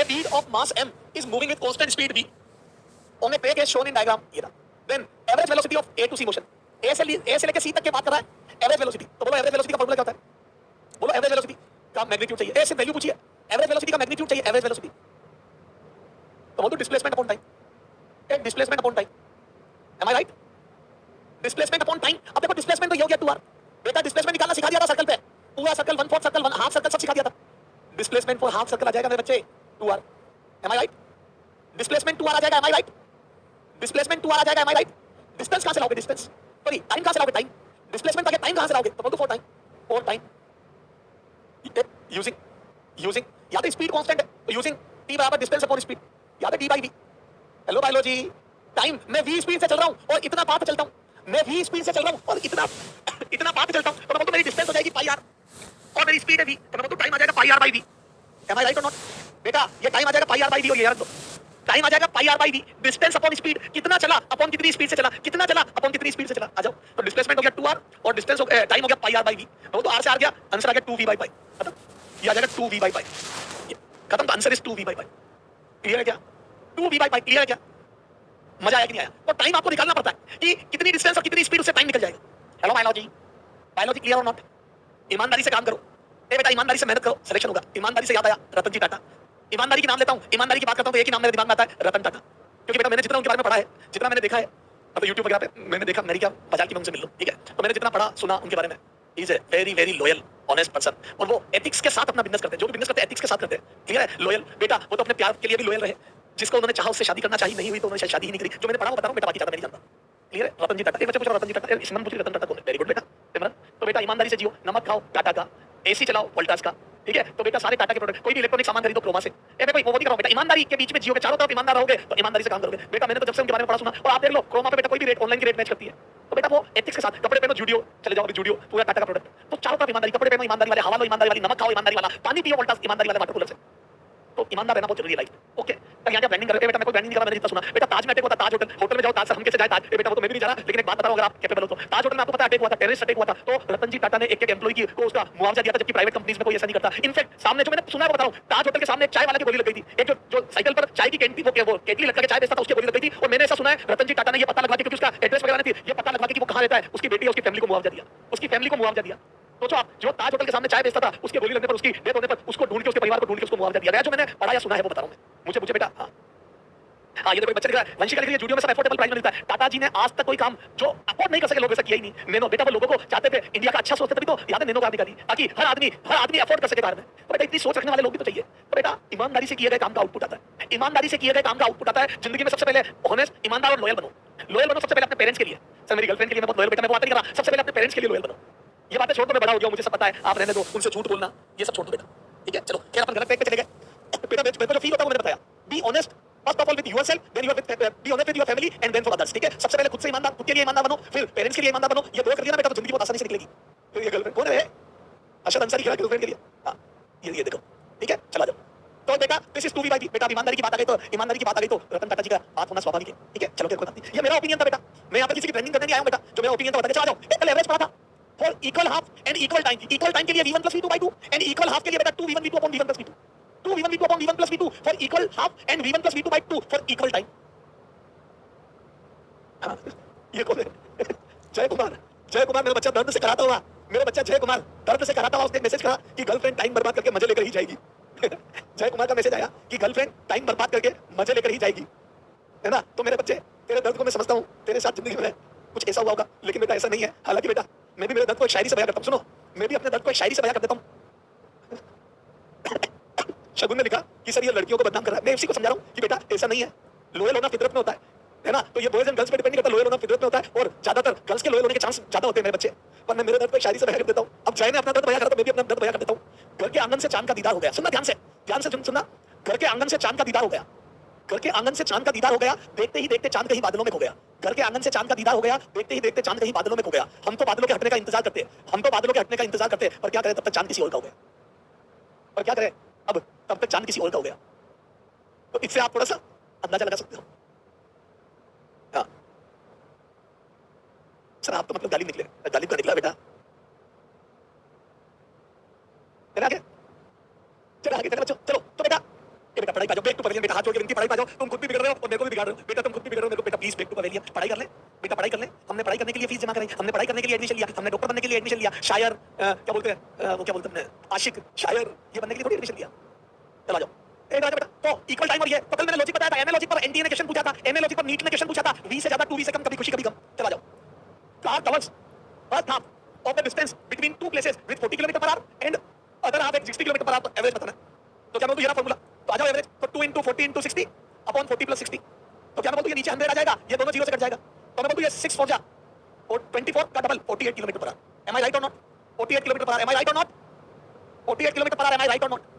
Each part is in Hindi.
A bead of mass m is moving with constant speed v on a peg as shown in diagram. ये रहा. Then average velocity of A to C motion. A से लेके C तक के बात कर रहा है. Average velocity. तो बोलो average velocity का फॉर्मूला क्या होता है? बोलो average velocity का मैग्नीट्यूड चाहिए. A से वैल्यू पूछिए. Average velocity का मैग्नीट्यूड चाहिए. Average velocity. तो बोलो displacement upon time. एक displacement upon time. Am I right? Displacement upon time. अब देखो displacement तो ये हो गया 2r. बेटा displacement निकालना सिखा दिया था सर्कल पे. पूरा सर्कल 1/4 सर्कल 1/2 सर्कल सब सिखा दिया था. Displacement for half circle आ जाएगा मेरे बच्चे 2r. Am I right? Displacement 2r आ जाएगा. Am I right? Displacement 2r आ जाएगा. Am I right? Distance कहाँ से लाओगे? Distance. सॉरी टाइम कहाँ से लाओगे? टाइम. Displacement आगे टाइम कहाँ से लाओगे? तो बोल दो 4 टाइम. 4 टाइम. Using या तो स्पीड कांस्टेंट है तो यूजिंग t बराबर डिस्टेंस अपॉन स्पीड या तो d by v. Hello biology. Time मैं v स्पीड से चल रहा हूँ और इतना पाथ चलता हूँ. मैं v स्पीड से चल रहा हूँ और इतना पाथ चलता हूँ. तो मैं बोलता मेरी डिस्टेंस हो जाएगी पाई r और मेरी स्पीड है v. तो मैं बोलता टाइम आ जाएगा पाई r by v. Am I right or not? बेटा ये टाइम आ जाएगा पाई r by v और ये यार दो. टाइम आ जाएगा पाई r by v. Distance upon speed कितना चला अपॉन कितनी स्पीड से चला. कितना चला अपॉन कितनी स्पीड से चला. आ जाओ. तो डिस्प्लेसमेंट हो गया 2r और डिस्टेंस हो टाइम हो गया पाई r by v. तो r से आ गया आंसर आ गया 2v by pi. खत्म. ये आ जाएगा 2v by pi. खत्म. Answer is 2v by pi. Clear है क्या? 2v by pi क्लियर है क्या? मजा आया कि नहीं आया? तो टाइम आपको निकालना पड़ता है कि कितनी डिस्टेंस और कितनी स्पीड उससे टाइम निकल जाएगा. Hello biology. बायोलॉजी क्लियर और नॉट? ईमानदारी से काम करो. ए बेटा ईमानदारी से मेहनत करो सिलेक्शन होगा. ईमानदारी से याद आया रतन जी टाटा. ईमानदारी की नाम लेता हूं. ईमानदारी की बात करता हूं तो एक ही नाम मेरे दिमाग में आता है रतन टाटा. क्योंकि बेटा मैंने जितना उनके बारे में पढ़ा है जितना मैंने देखा है अब तो YouTube वगैरह पे मैंने देखा मेरी क्या बाजार की मैं उनसे मिल लूं. ठीक है. तो मैंने जितना पढ़ा सुना उनके बारे में is a very very loyal honest person और वो एथिक्स के साथ अपना बिजनेस करते हैं. जो भी बिजनेस करते हैं एथिक्स के साथ करते हैं. क्लियर है? लॉयल बेटा वो तो अपने प्यार के लिए भी लॉयल रहे. जिसको उन्होंने चाहा उससे शादी करना चाहिए नहीं हुई तो उन्होंने शादी ही नहीं करी. जो मैंने पढ़ा वो बता रहा हूं बेटा. बाकी ज्यादा नहीं जानता. क्लियर है? रतन जी टाटा. एक बच्चे पूछ रहा रतन जी टाटा. इसमें पूछ रतन टाटा कौन है? वेरी गुड बेटा. सिमरन. तो बेटा ईमानदारी से जियो. नमक खाओ टाटा का. एसी चलाओ वोल्टास का. ठीक है. तो बेटा सारे टाटा के प्रोडक्ट कोई भी इलेक्ट्रॉनिक सामान खरीदो क्रोमा से. ए कोई वो नहीं करो बेटा. ईमानदारी के बीच में जियो के चारों तरफ ईमानदार रहोगे तो ईमानदारी से काम करोगे. बेटा मैंने तो जब से उनके बारे में पढ़ा सुना और आप देख लो क्रोमा पे बेटा कोई भी रेट ऑनलाइन की रेट मैच करती है. तो बेटा वो एथिक्स के साथ कपड़े पहनो जूडियो चले जाओ. अभी जूडियो पूरा टाटा का प्रोडक्ट. तो चारों तरफ ईमानदारी. कपड़े पहनो ईमानदारी वाले. हवा लो ईमानदारी वाली. नमक खाओ ईमानदारी वाला. पानी पियो वोल्टास ईमानदारी वाले वाटर कूलर से. तो ईमानदार रहना बहुत जरूरी है लाइफ. ओके. तो यहाँ ब्रांडिंग करते बेटा. मैं कोई ब्रांडिंग नहीं कर रहा. मैंने जितना सुना बेटा ताज में अटैक हुआ था. ताज होटल में जाओ. ताज हम कैसे जाए ताज. बेटा वो तो मैं भी नहीं जा रहा. लेकिन एक बात बताऊं अगर आप कैपेबल हो तो. ताज होटल में आपको पता है अटैक हुआ था. टेररिस्ट अटैक हुआ था. तो रतन जी टाटा ने एक एम्प्लॉय की को उसका मुआवजा दिया था. जबकि प्राइवेट कंपनीज में कोई ऐसा नहीं करता. इनफैक्ट सामने जो मैंने सुना है बता रहा हूं. ताज होटल के सामने चाय वाले की गोली लग गई थी. एक जो साइकिल पर चाय की कैंटी वो केटली लटका के चाय बेचता था उसकी गोली लग गई थी. और मैंने ऐसा सुना है रतन जी टाटा ने ये पता लगा के क्योंकि उसका एड्रेस वगैरह नहीं थी. ये पता लगा के कि वो कहां रहता है. उसकी बेटी और उसकी फैमिली को मुआवजा दिया. उसकी फैमिली को मुआवजा दिया. सोचो आप जो ताज होटल के सामने चाय बेचता था उसकी गोली लगने पर उसकी डेथ होने पर उसको ढूंढ के उसके परिवार को ढूंढ के उसको मुआवजा दिया गया. जो मैंने पढ़ा या सुना है वो बता रहा हूं मैं. मुझे बेटा हाँ ये देखो बच्चे दिख रहा है. वंशिका लिख रही है वीडियो में सब अफोर्डेबल प्राइस में मिलता है. टाटा जी ने आज तक कोई काम जो अफोर्ड नहीं कर सके लोग ऐसा किया ही नहीं. नैनो बेटा वो लोगों को चाहते थे इंडिया का अच्छा सोचते तभी तो याद है नैनो कार निकाली ताकि हर आदमी अफोर्ड कर सके कार में. तो बेटा इतनी सोच रखने वाले लोग भी तो चाहिए. तो बेटा ईमानदारी से किए गए काम का आउटपुट आता है. ईमानदारी से किए गए काम का आउटपुट आता है. जिंदगी में सबसे पहले ऑनेस्ट ईमानदार और लॉयल बनो. लॉयल बनो सबसे पहले अपने पेरेंट्स के लिए. सर मेरी गर्लफ्रेंड के लिए मैं बहुत लॉयल बेटा मैं बात नहीं कर रहा. सबसे पहले अपने पेरेंट्स के लिए लॉयल बनो. ये बातें छोड़ दो. मैं बड़ा हो गया मुझे सब पता है. आप रहने दो. उनसे झूठ बोलना ये सब छोड़ दो बेटा. ठीक है चलो खैर अपन गलत पे चले गए. बेटा मेरे को जो फील होता है वो मैंने बताया. Be honest first of all with yourself then you are with be honest with your family and then for others. ठीक है. सबसे पहले खुद से ईमानदार. खुद के लिए ईमानदार बनो. फिर पेरेंट्स के लिए ईमानदार बनो. ये दो कर दिया ना बेटा तो जिंदगी बहुत आसानी से निकलेगी. तो ये गर्लफ्रेंड कौन है? अशद अंसारी की गर्लफ्रेंड के लिए. हां ये देखो. ठीक है चला जाओ. तो बेटा this is 2v by v. बेटा ईमानदारी की बात आ गई तो रतन टाटा जी का बात होना स्वाभाविक है. ठीक है चलो कोई बात नहीं. ये मेरा ओपिनियन था बेटा. मैं यहां पर किसी की ट्रेनिंग करने नहीं आया हूं बेटा. जो मेरा ओपिनियन था बता के चला जाओ. कल एवरेज पढ़ा था for equal half and equal time. Equal time के लिए v1 + v2 by 2 and equal half के लिए बेटा 2v1 v2 upon v1 + v2. 2v1 v2 upon v1 + v2 for equal half and v1 + v2 by 2 for equal time. हाँ ये कौन है? जय कुमार मेरा बच्चा दर्द से कराता हुआ. मेरा बच्चा जय कुमार दर्द से कराता हुआ उसने मैसेज करा कि गर्लफ्रेंड टाइम बर्बाद करके मजे लेकर ही जाएगी. जय कुमार का मैसेज आया कि गर्लफ्रेंड टाइम बर्बाद करके मजे लेकर ही जाएगी. है ना. तो मेरे बच्चे तेरे दर्द को मैं समझता हूँ. तेरे साथ जिंदगी में कुछ ऐसा हुआ होगा लेकिन बेटा ऐसा नहीं है. हालांकि बेटा मैं भी मेरे दर्द को एक शायरी से बयां करता हूँ. सुनो मैं भी अपने दर्द को एक शायरी से बयां कर देता हूँ. शगुन ने लिखा कि सर ये लड़कियों को बदनाम कर रहा है. मैं इसी को समझा रहा हूँ कि बेटा ऐसा नहीं है. लोयल होना फितरत में होता है ना. तो ये बॉयज एंड गर्ल्स पे डिपेंड नहीं करता. लोयल होना फितरत में होता है और ज्यादातर गर्ल्स के लोयल होने के चांस ज्यादा होते हैं मेरे बच्चे. पर मैं मेरे दर्द को शायरी से बयां कर देता हूँ. अब जय ने अपना दर्द बयां करा तो मैं भी अपना दर्द बयां कर देता हूँ. घर के आंगन से चांद का दीदार हो गया. सुनना ध्यान से सुनना. घर के आंगन से चांद का दीदार हो गया. घर के आंगन से चांद का दीदार हो गया. देखते ही देखते चांद कहीं बादलों में खो गया. घर के आंगन से चांद का दीदार हो गया. देखते ही देखते चांद कहीं बादलों में खो गया. हम तो बादलों के हटने का इंतजार करते पर क्या करें तब तक चांद किसी और का हो गया. और क्या करें अब तब तक चांद किसी और का हो गया. तो इससे आप थोड़ा सा अंदाजा लगा सकते हो. हाँ सर आप तो मतलब गालिब निकले. गालिब का निकला बेटा. चला आगे चलो तो बेटा ए बेटा पढ़ाई पा जाओ, बैक टू पवेलियन बेटा, हाथ जोड़ के विनती, पढ़ाई पा जाओ, तुम खुद भी बिगड़ रहे हो और मेरे को भी बिगाड़ रहे हो बेटा, तुम खुद भी बिगड़ रहे हो मेरे को, बेटा प्लीज बैक टू पवेलियन, पढ़ाई कर ले बेटा, पढ़ाई कर ले। हमने पढ़ाई करने के लिए फीस जमा कराई, हमने पढ़ाई करने के लिए एडमिशन लिया, हमने डॉक्टर बनने के लिए एडमिशन लिया, शायर क्या बोलते हैं वो क्या बोलते हैं आशिक शायर, ये बनने के लिए थोड़ी एडमिशन लिया। चलो आ जाओ ए बेटा, तो इक्वल टाइम और ये तो कल मैंने लॉजिक बताया था, एमए लॉजिक पर एनडीए ने क्वेश्चन पूछा था, एमए लॉजिक पर नीट ने क्वेश्चन पूछा था, वी से ज्यादा 2v से कम, कभी खुशी कभी गम। चलो आ जाओ, car covers first half of the distance between two places with 40 km/h and other half at 60 km/h, तो एवरेज बताना है। तो क्या बोलूं ये रहा फार्मूला, तो आ जाओ एवरेज, तो 2 * 40 * 60 अपॉन 40 + 60, तो क्या मैं बोलूं ये नीचे 100 आ जाएगा, ये दोनों जीरो से कट जाएगा, तो मैं बोलूं ये 6 4 जा और 24 का double 48 km/h। Am I right और not? 48 km/h, am I right और not? 48 km/h, am I right और नॉट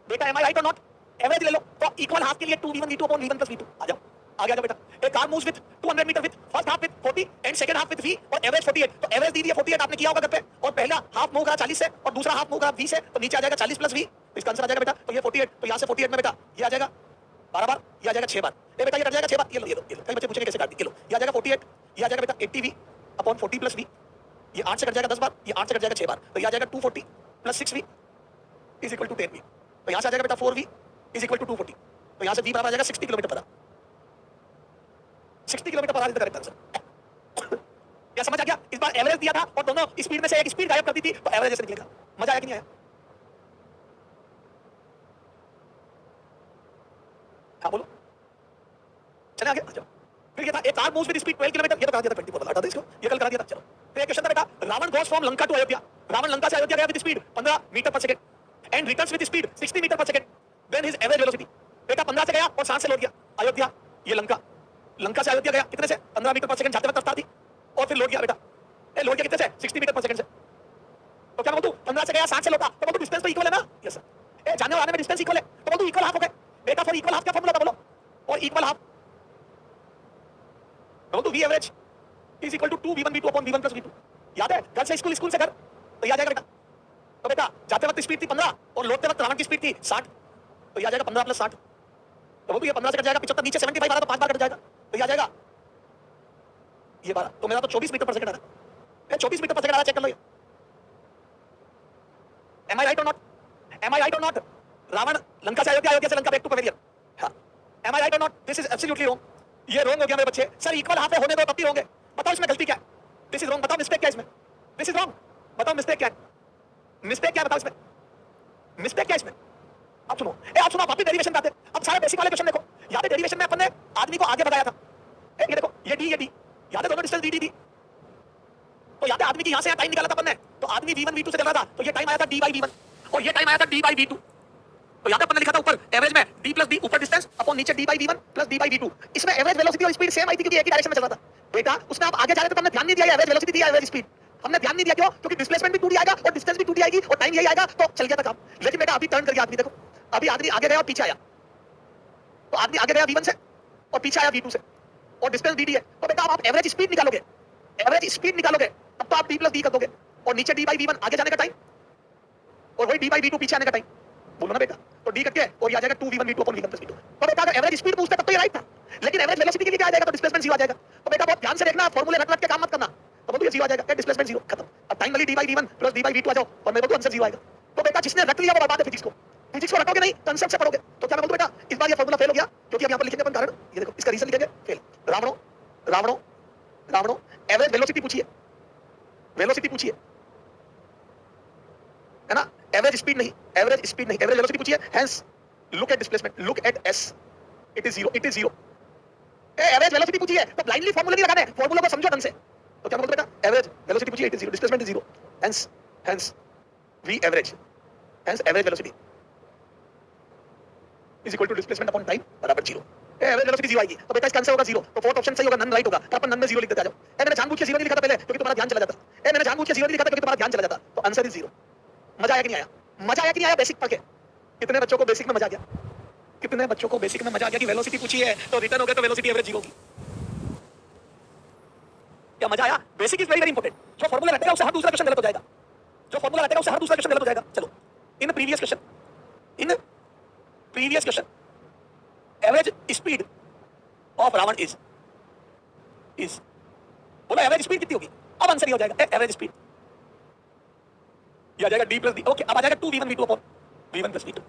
बेटा, एम आई राइट और नॉट? एवरेज ले लो, तो इक्वल हाफ के लिए 2v1 v2 upon v1 + v2। आ जाओ आगे आ जाओ बेटा, a car moves with 200 metres with first half with 40 and second half with v और एवरेज 48, तो एवरेज दी है 48 आपने किया होगा घर पे, और पहला हाफ मूव करा 40 से और दूसरा हाफ मूव करा v से, तो नीचे आ जाएगा 40 + v, तो इसका आंसर आ जाएगा बेटा, तो ये 48, तो यहां से 48 में बेटा ये आ जाएगा 12 बार, ये आ जाएगा 6 बार, ए बेटा ये कट जाएगा 6 बार, ये लो ये लो ये लो, कई बच्चे पूछेंगे कैसे काट दी, ये लो ये आ जाएगा 48, ये आ जाएगा बेटा 80v अपॉन 40 + v, ये 8 से कट जाएगा 10 बार, ये 8 से कट जाएगा 6 बार, तो ये आ जाएगा 240 + 6v is equal to 10v, तो यहां से आ जाएगा बेटा 4v इज इक्वल टू 240, तो यहां से v बराबर आ जाएगा 60 km/h, 60 km/h is the correct answer. क्या समझ आ गया? इस बार एवरेज दिया था और दोनों स्पीड में से एक स्पीड गायब कर दी थी, तो एवरेज ऐसे निकलेगा। मजा आया कि नहीं आया? हाँ बोलो, चले आगे आ जाओ। फिर ये था एक car moves with speed 12 km, ये तो करा दिया था 24, हटा दो इसको, ये कल करा दिया था। चलो फिर एक क्वेश्चन था बेटा, Ravana goes from Lanka to Ayodhya, Ravana Lanka से अयोध्या गया with speed 15 metre per second and returns with speed 60 metre per second, then his average velocity. बेटा 15 से गया और 7 से लौट गया अयोध्या, ये लंका, लंका से अयोध्या गया कितने से? 15 मीटर पर सेकंड जाते वक्त रफ्तार थी, और फिर लौट गया बेटा, ए लौट गया कितने से? 60 मीटर पर सेकंड से। तो क्या बोलूं 15 से गया 7 से लौटा, तो बोलूं डिस्टेंस तो इक्वल है ना? Yes sir. ए जाने और आने में डिस्टेंस इक्वल है, तो बोलूं इक्वल हाफ हो गए बेटा। फॉर इक्वल हाफ क्या फार्मूला था बोलो? और इक्वल हाफ बोलूं v average is equal to 2v1 v2 upon v1 + v2। याद है घर से स्कूल, स्कूल से घर, तो ये आ जाएगा बेटा। तो बेटा जाते वक्त स्पीड थी 15 और लौटते वक्त रावण की स्पीड थी 60, तो ये आ जाएगा 15 + 60, तो बोलूं ये 15 से कट जाएगा 75, नीचे 75 आ रहा तो 5 बार कट जाएगा, तो ये आ जाएगा ये 12, तो मेरा तो 24 मीटर पर सेकंड आ रहा है, 24 मीटर पर सेकंड आ रहा है, चेक कर लो ये। एम आई राइट और नॉट? एम आई राइट और नॉट? रावण लंका से अयोध्या, अयोध्या से लंका बैक टू पवेलियन, हाँ एम आई राइट और not? This is absolutely wrong, ये रॉन्ग हो गया मेरे बच्चे। सर इक्वल हाफ है, होने दो तब भी होंगे, बताओ इसमें गलती क्या है? दिस इज रॉन्ग, बताओ मिस्टेक क्या है इसमें? दिस इज रॉन्ग, बताओ मिस्टेक क्या है? मिस्टेक क्या है बताओ इसमें? मिस्टेक क्या है इसमें? आप सुनो, ए आप सुनो, वापस डेरिवेशन पे आते हैं। अब सारे बेसिक वाले क्वेश्चन देखो, याद है डेरिवेशन में अपन ने आदमी को आगे बढ़ाया था, ये देखो ये डी, याद है दोनों डिस्टेंस डी, तो याद है आदमी की यहां से यहां टाइम निकाला था अपन ने, तो आदमी v1 v2 से चल रहा था, तो ये टाइम आया था d/v1 और ये टाइम आया था d/v2, तो याद है अपन ने लिखा था ऊपर एवरेज में d + d ऊपर डिस्टेंस अपॉन नीचे d/v1 + d/v2, इसमें एवरेज वेलोसिटी और स्पीड सेम आई थी क्योंकि एक ही डायरेक्शन में चल रहा था बेटा। उसने आप आगे जा रहे थे तो हमने ध्यान नहीं दिया एवरेज वेलोसिटी दिया, एवरेज स्पीड हमने ध्यान नहीं दिया, क्यों? क्योंकि डिस्प्लेसमेंट भी 2d आएगा और डिस्टेंस भी 2d आएगी और टाइम यही आएगा, तो चल गया था काम। लेकिन बेटा अभी टर्न करके आदमी देखो, अभी आदमी आगे गया और पीछे आया, तो आदमी आगे गया v1 से और पीछे आया v2 से और डिस्टेंस dd है, तो बेटा आप एवरेज स्पीड निकालोगे, एवरेज स्पीड निकालोगे तब तो आप d + d कर दोगे, और नीचे d/v1 आगे जाने का टाइम और वही d/v2 पीछे आने का टाइम, बोलो ना बेटा। तो d कट के और ये आ जाएगा 2v1 v2 upon v1 + v2। तो बेटा अगर एवरेज स्पीड पूछते तब तो ये राइट था, लेकिन एवरेज वेलोसिटी के लिए क्या आ जाएगा? तो डिस्प्लेसमेंट 0 आ जाएगा। तो बेटा बहुत ध्यान से देखना, फार्मूले रट के काम मत करना, तो बोलो ये 0 आ जाएगा, डिस्प्लेसमेंट 0 खत्म। अब टाइम वाली d/v1 + d/v2 आ जाओ और मेरे को आंसर 0 आएगा। तो बेटा जिसने रट लिया वो बर्बाद है फिजिक्स को, फिजिक्स को रटोगे नहीं, कांसेप्ट से पढ़ोगे। तो क्या मैं बोलूं बेटा इस बार ये फार्मूला फेल हो गया, क्योंकि अब यहां पर लिखेंगे अपन कारण, ये देखो इसका रीजन लिखेंगे फेल। रावणो रावणो रावणो एवरेज वेलोसिटी पूछिए, वेलोसिटी पूछिए है ना, एवरेज स्पीड नहीं, एवरेज स्पीड नहीं, एवरेज वेलोसिटी पूछिए। Hence look at displacement, look at s, it is 0, it is 0। Average velocity पूछिए तो ब्लाइंडली फार्मूला नहीं लगाने, फार्मूला को समझो ढंग से। तो क्या बोलते बेटा एवरेज वेलोसिटी पूछिए, it is 0, displacement is 0, hence v average, hence average velocity is equal to displacement upon time बराबर 0। एवरेज वेलोसिटी 0 आएगी, तो बेटा इसका आंसर होगा 0, तो फोर्थ ऑप्शन सही होगा, नन राइट होगा, तो अपन नन में 0 लिख देते आ जाओ। मैंने जानबूझ के 0 नहीं लिखा था पहले क्योंकि तुम्हारा ध्यान चला जाता, मैंने जानबूझ के 0 नहीं लिखा था क्योंकि तुम्हारा ध्यान चला जाता, तो आंसर इज 0। मजा आया कि नहीं आया? मजा आया कि नहीं आया बेसिक पढ़ के? कितने बच्चों को बेसिक में मजा आ गया? कितने बच्चों को बेसिक में मजा आ गया कि वेलोसिटी पूछी है तो रिटर्न हो गया तो वेलोसिटी एवरेज 0 होगी? क्या मजा आया? Basic is very very important. जो फार्मूला रटेगा उससे हर दूसरा क्वेश्चन गलत हो जाएगा, जो फार्मूला रटेगा उससे हर दूसरा क्वेश्चन गलत हो जाएगा। चलो in previous question average speed of Ravan is बोलो एवरेज स्पीड कितनी होगी? अब आंसर ये हो जाएगा एवरेज स्पीड ये आ जाएगा d + d। ओके अब आ जाएगा 2v1 v2 upon v1 + v2।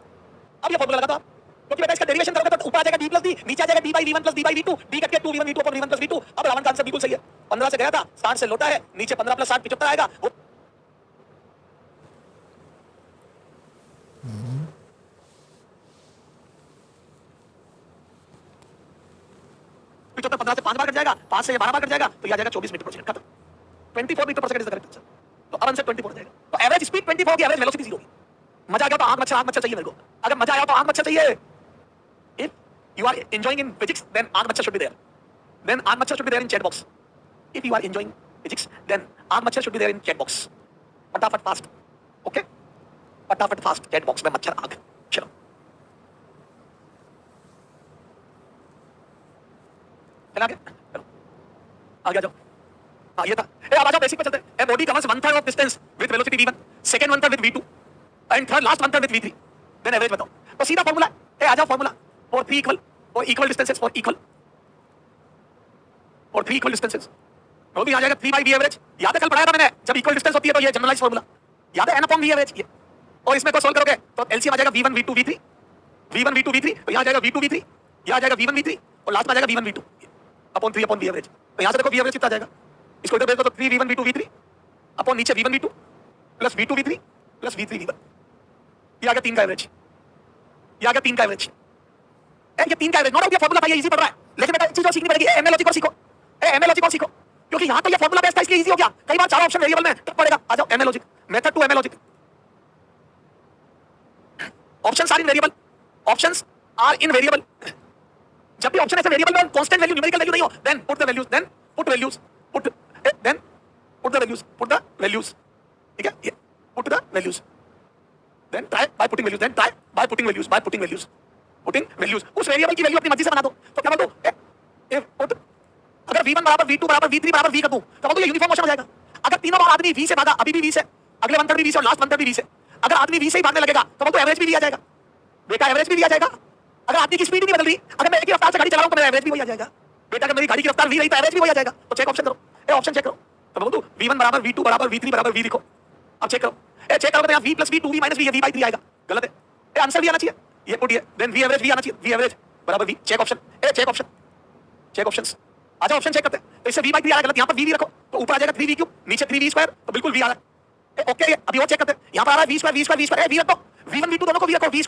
अब ये फॉर्मूला लगा दो आप, क्योंकि बेटा इसका डेरिवेशन करोगे तो ऊपर आ जाएगा d प्लस डी, नीचे आ जाएगा d by v1 plus d by v2, d cut के 2v1 v2 upon v1 plus v2। अब रावण का आंसर बिल्कुल सही है, 15 से गया था 60 से लौटा है, नीचे 15 प्लस 60 75 आएगा। वो 15 से 5 बार कट जाएगा, 5 से 12 बार कट जाएगा, तो ये आ जाएगा 24 मीटर पर सेकंड, खत्म। 24 metre per second is the correct answer. तो अब आंसर 24 हो जाएगा। तो एवरेज स्पीड 24 होगी, एवरेज वेलोसिटी 0 होगी। मजा आ गया तो आंख मच्छर चाहिए मेरे को, अगर मजा आया तो आंख मच्छर चाहिए। If you are enjoying in physics then aankh machchhar should be there, then aankh machchhar should be there in chat box. If you are enjoying physics then aankh machchhar should be there in chat box. फटाफट फास्ट, ओके फटाफट फास्ट, चैट बॉक्स में मच्छर आंख। चलो चला गया, चलो आ गया जाओ। हाँ ये था। अब आ जाओ बेसिक पे चलते हैं। A body covers 1/3 of distance with velocity v1, second 1/3 with v2 and third last 1/3 with v3, then average बताओ। तो सीधा फार्मूला है, आ जाओ formula for 3 equal distances, for three equal distances वो भी आ जाएगा 3 बाई v एवरेज। याद है कल पढ़ाया था मैंने, जब इक्वल डिस्टेंस होती है तो ये जनरलाइज फार्मूला याद है, n अपॉन v एवरेज ये। और इसमें को सॉल्व करोगे तो एलसीएम आ जाएगा v1 v2 v3, v1 v2 v3, तो यहां आ जाएगा v2 v3, यहां आ जाएगा v1 v3 और लास्ट में आ जाएगा v1 v2 upon 3 upon v average. तो यहां से देखो v एवरेज कितना आ जाएगा, इसको इधर भेज दो तो 3 v1 v2 v3 अपॉन नीचे v1 v2 plus v2 v3 plus v3 v1, ये आ गया 3 का एवरेज, ये आ गया 3 का एवरेज। ये 3 का एवरेज नोट आउट, ये फार्मूला भाई इजी पड़ रहा है, लेकिन बेटा एक चीज और सीखनी पड़ेगी, एमएल लॉजिक और सीखो, एमएल लॉजिक और सीखो, क्योंकि यहां तो ये फार्मूला बेस्ड था इसलिए इजी हो गया। कई बार चार ऑप्शन वेरिएबल में तब पड़ेगा। आ जाओ ML logic, method to ML logic. Options are in variable, options are in variable. जब भी ऑप्शन ऐसे वेरिएबल में कांस्टेंट वैल्यू न्यूमेरिकल वैल्यू नहीं हो, then put the values, then put values, put then put the values, put the values, ठीक है, ये put the values, then try by putting values, then try by putting values, by putting values, putting values. उस वेरिएबल की वैल्यू अपनी मर्जी से बना दो। तो क्या बोल दो, इफ पुट, अगर v1 बराबर v2 बराबर v3 बराबर v कर दूं तो बोल दो ये यूनिफॉर्म मोशन हो जाएगा। अगर तीनों बार आदमी v से भागा, अभी भी v से, अगले 1/3 भी v से और लास्ट 1/3 भी v से, अगर आदमी v से ही भागने लगेगा तो बोल दो एवरेज भी v आ जाएगा। बेटा एवरेज भी v आ जाएगा। अगर आदमी की स्पीड नहीं बदल रही, अगर मैं एक ही रफ्तार से गाड़ी चला रहा हूं तो मेरा एवरेज भी वही आ जाएगा। बेटा अगर मेरी गाड़ी की रफ्तार v रही तो एवरेज भी वही आ जाएगा। तो चेक ऑप्शन करो, ए ऑप्शन चेक करो, तो बोल दो v1 बराबर v2 बराबर v3 बराबर v लिखो। अब चेक करो, ए चेक करो तो यहां v plus v 2v minus v v/3 आएगा, गलत है। ए आंसर भी आना चाहिए, ये पुट ये, देन v एवरेज भी आना चाहिए, v एवरेज बराबर v। चेक ऑप्शन, ए चेक ऑप्शन, चेक ऑप्शंस। आ जाओ ऑप्शन चेक करते हैं। तो इससे v/3 आ रहा है गलत, यहां पर v रखो तो ऊपर आ जाएगा 3v क्यूब, नीचे 3v², तो बिल्कुल v आ रहा है। ओके अभी और चेक करते हैं। यहां पर आ रहा है v², v रखो, v1 v2 दोनों को v रखो, v²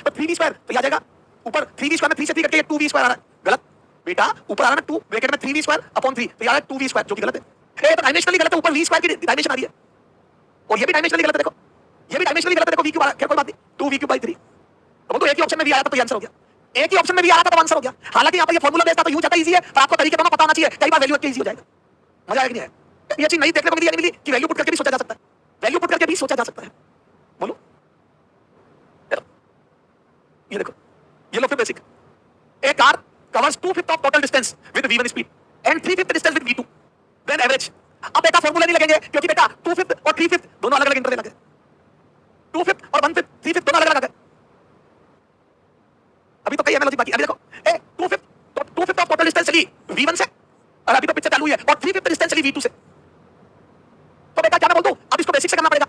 तो 3v², तो ये आ जाएगा ऊपर 3v² में 3 से 3 करके 2v² आ रहा है, गलत। बेटा ऊपर आ रहा है ना 2 ब्रैकेट में 3v² अपॉन 3, तो ये आ रहा है 2v², जो कि गलत है। ये तो डायमेंशनली गलत है, ऊपर v² की डायमेंशन आ रही है और ये भी डायमेंशनली गलत है। देखो ये भी डायमेंशनली गलत है, देखो v क्यूब आ रहा है, क्या कोई बात नहीं, 2v³/3। तो एक ही ऑप्शन में भी आया था तो आंसर हो गया, एक ही ऑप्शन में भी आ रहा था तो आंसर हो गया। हालांकि यहाँ पर ये फार्मूला बेस्ड था तो यूं ज्यादा इजी है, पर आपको तरीके दोनों पता होना चाहिए, कई बार वैल्यू इजी हो जाएगा। मजा आएगा नहीं है, ये चीज नहीं देखने को मिली, नहीं मिली कि वैल्यू पुट करके भी सोचा जा सकता है, वैल्यू पुट करके भी सोचा जा सकता है। बोलो ये देखो, ये लो फिर basic. A car covers 2/5 of total distance with v1 speed and 3/5 distance with v2, then average. अब बेटा फार्मूला नहीं लगेंगे क्योंकि बेटा 2/5 और 3/5 दोनों अलग अलग इंटरवल लगे, 2/5 और 1/5 3/5 दोनों अलग अलग है। अभी तो कई एमएल लॉजिक बाकी। अभी देखो ए 2/5 ऑफ टोटल डिस्टेंस चली v1 से और अभी तो पिक्चर चालू है और 3/5 डिस्टेंस चली v2 से। तो बेटा क्या मैं बोल दूं, अब इसको बेसिक से करना पड़ेगा।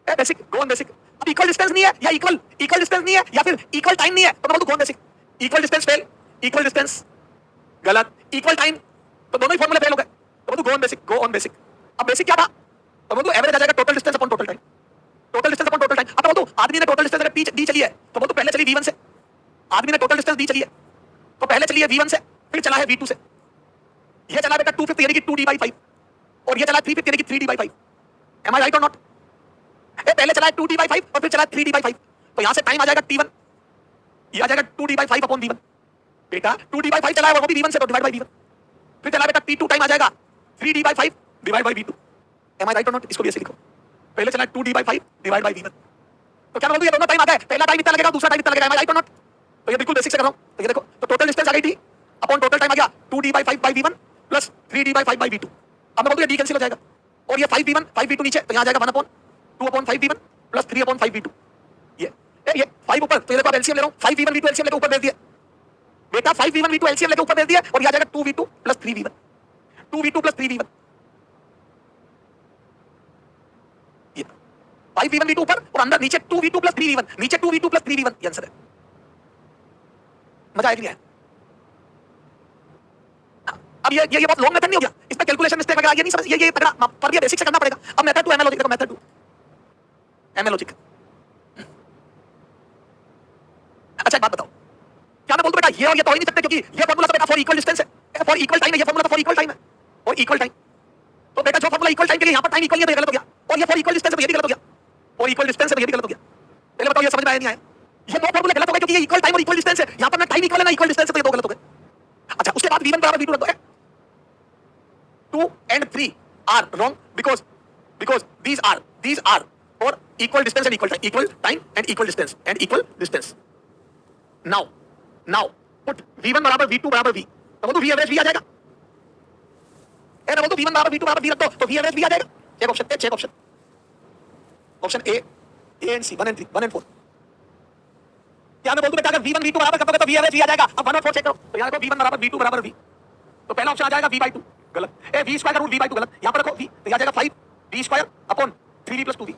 ए बेसिक, गो ऑन बेसिक। अब इक्वल डिस्टेंस नहीं है या इक्वल डिस्टेंस नहीं है या फिर इक्वल टाइम नहीं है तो मैं बोल दूं गो on basic. Equal distance fail, equal distance गलत, इक्वल टाइम तो दोनों ही फार्मूले फेल हो गए, तो बोल दूं गो on basic, go on basic. अब बेसिक क्या था, तो बोल दूं एवरेज आ जाएगा total distance upon total time, total distance upon total time. अब बोल दूं आदमी ने टोटल डिस्टेंस अगर डी चली है तो बोल दूं पहले चली v1 से, आदमी ने टोटल डिस्टेंस डी चली है तो पहले चली है v1 से, फिर चला है v2 से। ये चला बेटा 2/5 यानी कि 2d/5 और ये चला 3/5 यानी कि 3d/5। एम आई राइट और नॉट? ये पहले चला है 2d/5 और फिर चला है 3d/5, तो यहां से टाइम आ जाएगा t1, ये आ जाएगा 2d/5 अपॉन v1। बेटा 2d/5 चला है वो भी v1 से, तो डिवाइड बाय v1। फिर चला बेटा t2 टाइम आ जाएगा 3d/5 divide by v2। Am I right और नॉट? इसको भी ऐसे लिखो, पहले चला है 2d/5 डिवाइड बाय v1। तो क्या बोलूं ये दोनों टाइम आ गए, पहला टाइम इतना लगेगा दूसरा टाइम इतना लगेगा। एम आई राइट और नॉट? तो ये बिल्कुल बेसिक से कर रहा हूं। तो ये देखो, तो टोटल डिस्टेंस आ गई थी अपॉन टोटल टाइम आ गया 2d/5 bye v1 plus 3d/5 bye v2। अब मैं बोलूं ये d कैंसिल हो जाएगा और ये 5v1 5v2 नीचे, तो यहां आ जाएगा 1/2/5v1 प्लस 3/5v2। ये 5 ऊपर, तो ये देखो एलसीएम ले रहा हूं, 5v1 v2 एलसीएम लेके ऊपर भेज दिया बेटा, 5v1 v2 एलसीएम लेके ऊपर भेज दिया और ये आ जाएगा 2v2 plus 3v1, 2v2 plus 3v1। ये 5v1 v2 ऊपर और अंदर नीचे 2v2 प्लस 3v1, नीचे 2v2 प्लस 3v1 ये आंसर है। मजा आएगा नहीं है? अब ये बहुत लॉन्ग मेथड नहीं हो गया, इसमें कैलकुलेशन मिस्टेक वगैरह ये नहीं समझ, ये तगड़ा पर भी बेसिक से करना पड़ेगा। अब मेथड 2 एमएल लॉजिक, देखो मेथड 2 एमएल लॉजिक। अच्छा एक बात बताओ, क्या मैं बोल दूं बेटा ये और ये तो हो ही नहीं सकते, क्योंकि ये फार्मूला तो बेटा फॉर इक्वल डिस्टेंस है, फॉर इक्वल टाइम है, ये फार्मूला तो फॉर इक्वल टाइम है, और इक्वल टाइम। तो बेटा जो फार्मूला इक्वल टाइम के लिए यहां पर टाइम इक्वल नहीं है तो ये गलत हो गया, और ये फॉर इक्वल डिस्टेंस है ये भी गलत हो गया, और इक्वल डिस्टेंस है ये भी गलत हो गया। पहले बताओ ये समझ में आया नहीं आया? ये दो फार्मूले गलत हो गए क्योंकि ये इक्वल टाइम और इक्वल डिस्टेंस है, यहां पर ना टाइम इक्वल है ना इक्वल डिस्टेंस है, तो ये दो गलत हो गए। अच्छा उसके बाद v1 बराबर v2 रख दो। 2 and 3 are wrong because these are for equal distance and equal time and equal distance. Now put v1 बराबर v2 बराबर v, तो वो तो v एवरेज v आ जाएगा। ए ना वो तो v1 बराबर v2 बराबर v रख दो तो v एवरेज v आ जाएगा। Check option A and C 1 and 3 1 and 4। क्या मैं बोल दूं बेटा अगर v1 v2 बराबर कर दोगे तो v एवरेज v आ जाएगा। अब 1 और 4 चेक करो, तो यहां देखो v1 बराबर v2 बराबर v, तो पहला ऑप्शन आ जाएगा v/2 गलत, ए v स्क्वायर का रूट v/2 गलत, यहां पर रखो v तो आ जाएगा 5 v square upon 3v + 2v,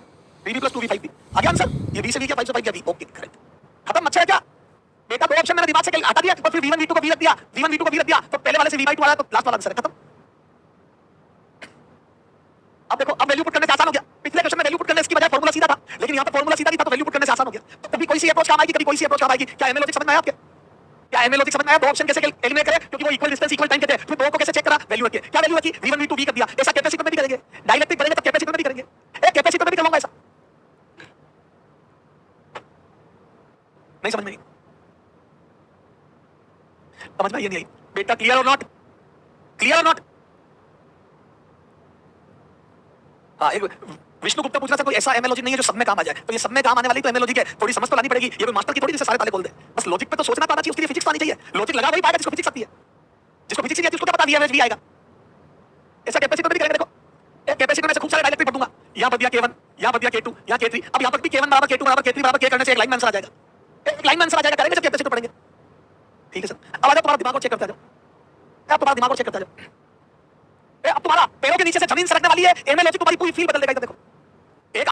3v + 2v 5v आ गया आंसर। ये v से v क्या 5 से 5 क्या v, ओके करेक्ट खत्म। अच्छा है क्या बेटा, दो ऑप्शन मैंने दिमाग से हटा दिया और फिर v1 v2 को v रख दिया, v1 v2 को v रख दिया, तो पहले वाले से v/2 आया तो लास्ट वाला आंसर है, खत्म। अब देखो अब वैल्यू पुट करने से आसान हो गया, पिछले क्वेश्चन में वैल्यू पुट करने इसकी बजाय फार्मूला सीधा था, लेकिन यहां पर फार्मूला सीधा नहीं था तो वैल्यू पुट करने से आसान हो गया। तो कभी कोई सी अप्रोच काम आएगी, कभी कोई सी अप्रोच काम आएगी। क्या एमएल लॉजिक समझ में आया आपके? क्या एमएल लॉजिक समझ में आया? दो ऑप्शन कैसे एलिमिनेट करें, क्योंकि वो इक्वल डिस्टेंस इक्वल टाइम के थे, फिर दो को कैसे चेक करा, वैल्यू रखी, क्या वैल्यू रखी, v1 v2 v कर दिया। ऐसा कैपेसिटर में भी करेंगे, डाइलेक्ट्रिक करेंगे तो कैपेसिटर में भी करेंगे, ए कैपेसिटर में भी करवाऊंगा ऐसा। नहीं समझ में नहीं, समझ में ये नहीं आई बेटा, क्लियर और नॉट, क्लियर और नॉट। हाँ एक विष्णु गुप्ता पूछ रहा था कोई ऐसा एमएल लॉजिक नहीं है जो सब में काम आ जाए, तो ये सब में काम आने वाली तो एमएल लॉजिक है, थोड़ी समझ तो लानी पड़ेगी। ये कोई मास्टर की थोड़ी जिससे सारे ताले खोल दे, बस लॉजिक पे तो सोचना तो आना चाहिए, उसके लिए फिजिक्स आनी चाहिए। लॉजिक लगा वही पाएगा जिसको फिजिक्स आती है, जिसको फिजिक्स नहीं आती उसको क्या पता v एवरेज v आएगा। ऐसा कैपेसिटर में भी करेंगे, देखो एक कैपेसिटर में से खूब सारे डायलेक्ट्रिक पढ़ूंगा, यहां पर दिया k1 यहां पर दिया k2 यहां k3, अब यहां पर भी k1 बराबर k2 बराबर k3 बराबर k करने से एक लाइन में आंसर आ जाएगा, एक लाइन में आंसर आ जाएगा, करेंगे जब कैपेसिटर पढ़ेंगे। ठीक है सर, अब आ जाओ तुम्हारा दिमाग को चेक करते जाओ, अब तुम्हारा दिमाग को चेक करते जाओ। अब तुम्हारा पैरों के नीचे से जमीन सरकने वाली है, एमएल लॉजिक तुम्हारी पूरी फील बदल देगा। देखो एक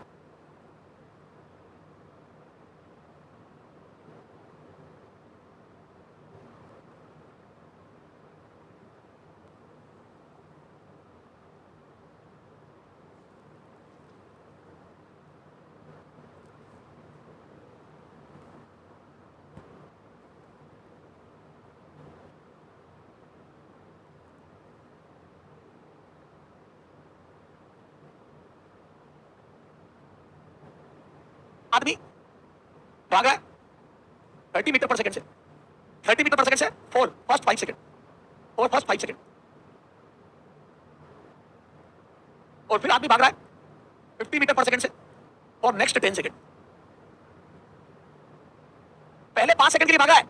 आदमी भाग रहा है 30 मीटर पर सेकंड से, 30 मीटर पर सेकंड से फर्स्ट 5 सेकंड और फर्स्ट 5 सेकंड, और फिर आदमी भाग रहा है 50 मीटर पर सेकंड से और नेक्स्ट 10 सेकंड। पहले 5 सेकंड के लिए भागा है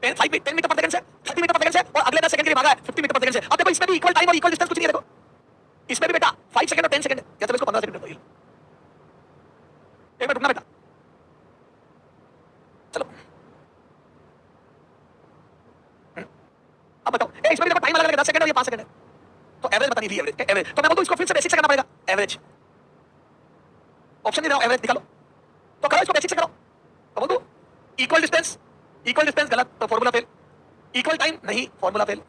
10 मीटर पर सेकंड से, 30 मीटर पर सेकंड से, और अगले 10 सेकंड के लिए भागा है 50 मीटर पर सेकंड से। अब देखो इसमें भी इक्वल टाइम और इक्वल डिस्टेंस कुछ नहीं है, देखो इसमें भी बेटा 5 सेकंड और 10 सेकंड है, या चलो इसको 15 सेकंड कर दो। एक मिनट रुकना बेटा, चलो अब बताओ इसमें भी देखो टाइम अलग अलग 10 सेकंड और ये 5 सेकंड है, तो एवरेज बतानी थी, एवरेज तो मैं बोलूं इसको फिर से बेसिक से करना पड़ेगा। एवरेज ऑप्शन नहीं रहा, एवरेज निकालो, तो करो इसको बेसिक से करो, तो बोल दो इक्वल डिस्टेंस गलत तो फार्मूला फेल, इक्वल टाइम नहीं फार्मूला फेल,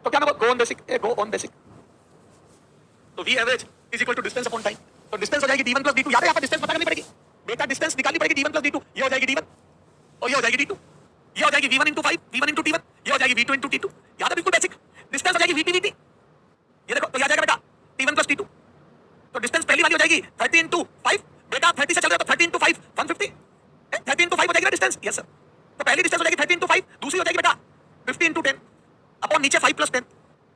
तो क्या मैं go on basic, go on basic, तो v average is equal to distance upon time, तो डिस्टेंस हो जाएगी d1 + d2। याद है यहां पर डिस्टेंस पता करनी पड़ेगी बेटा, डिस्टेंस निकालनी पड़ेगी d1 + d2, ये हो जाएगी d1 और ये हो जाएगी d2, ये हो जाएगी v1 * 5 v1 * t1, ये हो जाएगी v2 * t2। याद है बिल्कुल बेसिक, डिस्टेंस हो जाएगी vt dt, ये देखो तो ये आ जाएगा बेटा t1 + t2, तो डिस्टेंस पहली वाली हो जाएगी 30 * 5 बेटा, 30 से चल रहे हो तो 30 * 5 150, 30 * 5 हो जाएगी ना डिस्टेंस, यस सर। तो पहली डिस्टेंस हो जाएगी 30 * 5, दूसरी हो जाएगी बेटा 50 * 10 अपॉन नीचे 5 + 10,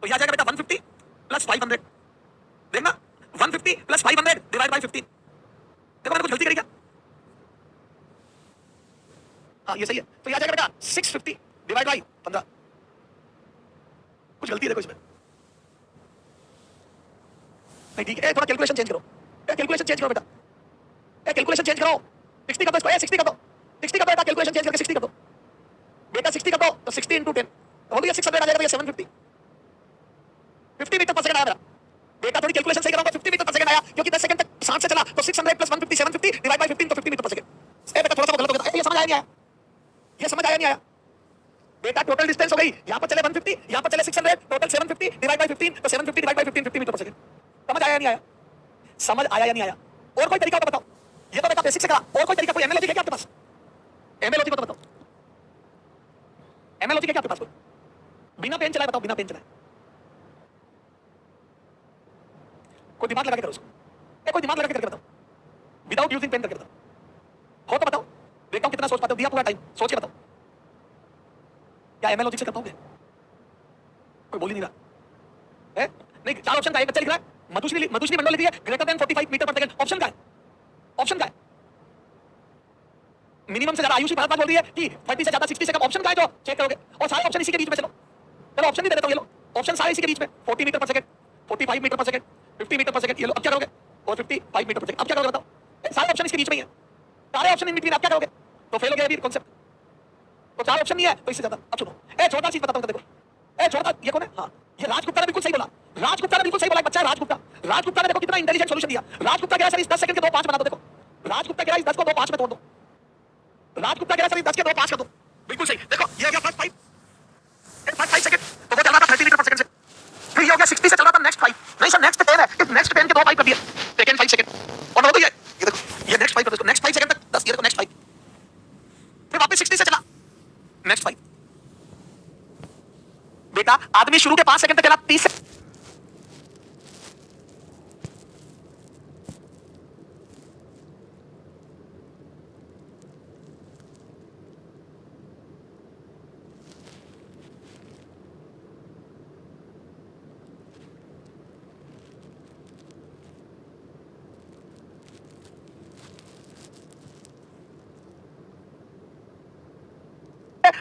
तो ये आ जाएगा बेटा 150 + 500, देखना 150 + 500 डिवाइड बाय 15। देखो मैंने कुछ गलती करी क्या? हाँ ये सही है, तो ये आ जाएगा बेटा 650 डिवाइड बाय 15। कुछ गलती है देखो इसमें, नहीं ठीक है, थोड़ा कैलकुलेशन चेंज करो, कैलकुलेशन चेंज करो बेटा, कैलकुलेशन चेंज करो, 60 कर दो इसको, 60 कर दो, 60 कर दो बेटा, कैलकुलेशन चेंज करके 60 कर दो बेटा, 60 कर दो तो 60 * 10 बोल दिया 600 आ जाएगा, तो ये 750, 50 मीटर पर सेकंड आया मेरा बेटा, थोड़ी कैलकुलेशन सही कराऊंगा, 50 मीटर पर सेकंड आया क्योंकि 10 सेकंड तक 60 से चला, तो 600 + 150 आया नहीं आया? ये समझ आया नहीं आया? बेटा टोटल डिस्टेंस हो गई, यहाँ पर चले 150, यहाँ पर चले 600, टोटल 750 डिवाइड बाय 15, तो 750 divide by 15 50 metre per second. समझ आया नहीं आया? समझ आया या नहीं आया? और कोई तरीका हो तो बताओ। ये तो बेटा बेसिक से करा, और कोई तरीका, कोई एमएल लॉजिक है क्या आपके पास? एमएल लॉजिक को तो बताओ, एमएल लॉजिक है क्या आपके पास? कोई बिना पेन चलाए बताओ, बिना पेन चलाए, कोई दिमाग लगा के करो उसको, कोई दिमाग लगा के करके बताओ, विदाउट यूजिंग पेन करके बताओ। हो तो बताओ, देखता हूं कितना सोच पाते हो। दिया पूरा टाइम, सोच के बताओ। क्या एमएल लॉजिक से कर पाओगे? कोई बोल ही नहीं रहा है। नहीं, चार ऑप्शन का एक बच्चा लिख रहा है, मधुश्री मंडल लिख रही है greater than 45 metre per second. Option का है, ऑप्शन का है। मिनिमम से ज्यादा आयुषी भारद्वाज बोल रही है कि 30 से ज्यादा 60 से कम। ऑप्शन का है जो चेक करोगे, और सारे ऑप्शन इसी के बीच में। चलो चलो ऑप्शन नहीं दे देता हूं, ये लो ऑप्शन सारे इसी के बीच में। 40 metre per second, 45 metre per second, 50 metre per second. ये लो, अब क्या करोगे? और 55 मीटर पर सेकंड। अब क्या करोगे बताओ? सारे ऑप्शन इसके बीच में ही है, सारे ऑप्शन इन बिटवीन। आप क्या करोगे? तो फेल हो गया अभी कॉन्सेप्ट। तो चार ऑप्शन नहीं है तो इससे ज्यादा। अब सुनो, जोरदार चीज बताता हूं, देखो जोरदार। ये कौन है? हाँ, ये राजगुप्ता ने बिल्कुल सही बोला। राजगुप्ता ने बिल्कुल सही बोला, एक बच्चा है राजगुप्ता। राजगुप्ता ने देखो कितना इंटेलिजेंट सॉल्यूशन दिया। राजगुप्ता कह रहा है सर इस 10 सेकंड के 2 5 बना दो। देखो राजगुप्ता कह रहा है इस 10 को 2 5 में तोड़ दो। राजगुप्ता कह रहा है सर इस 10 के 2 5 कर दो। बिल्कुल सही। देखो ये हो गया फर्स्ट 5 सेकंड, तो वो चल रहा था 30 मीटर पर सेकंड से। फिर ये हो गया 60 से चल रहा था नेक्स्ट 5। नहीं सर नेक्स्ट 10 है, इस नेक्स्ट 10 के 2 5 कर दिए, सेकंड 5 सेकंड। और हो गई है, ये देखो ये नेक्स्ट 5 कर दो। नेक्स्ट 5 सेकंड तक 10, ये देखो नेक्स्ट 5। फिर वापस 60 से चला, नेक्स्ट 5। बेटा आदमी शुरू के 5 सेकंड तक चला, 30 से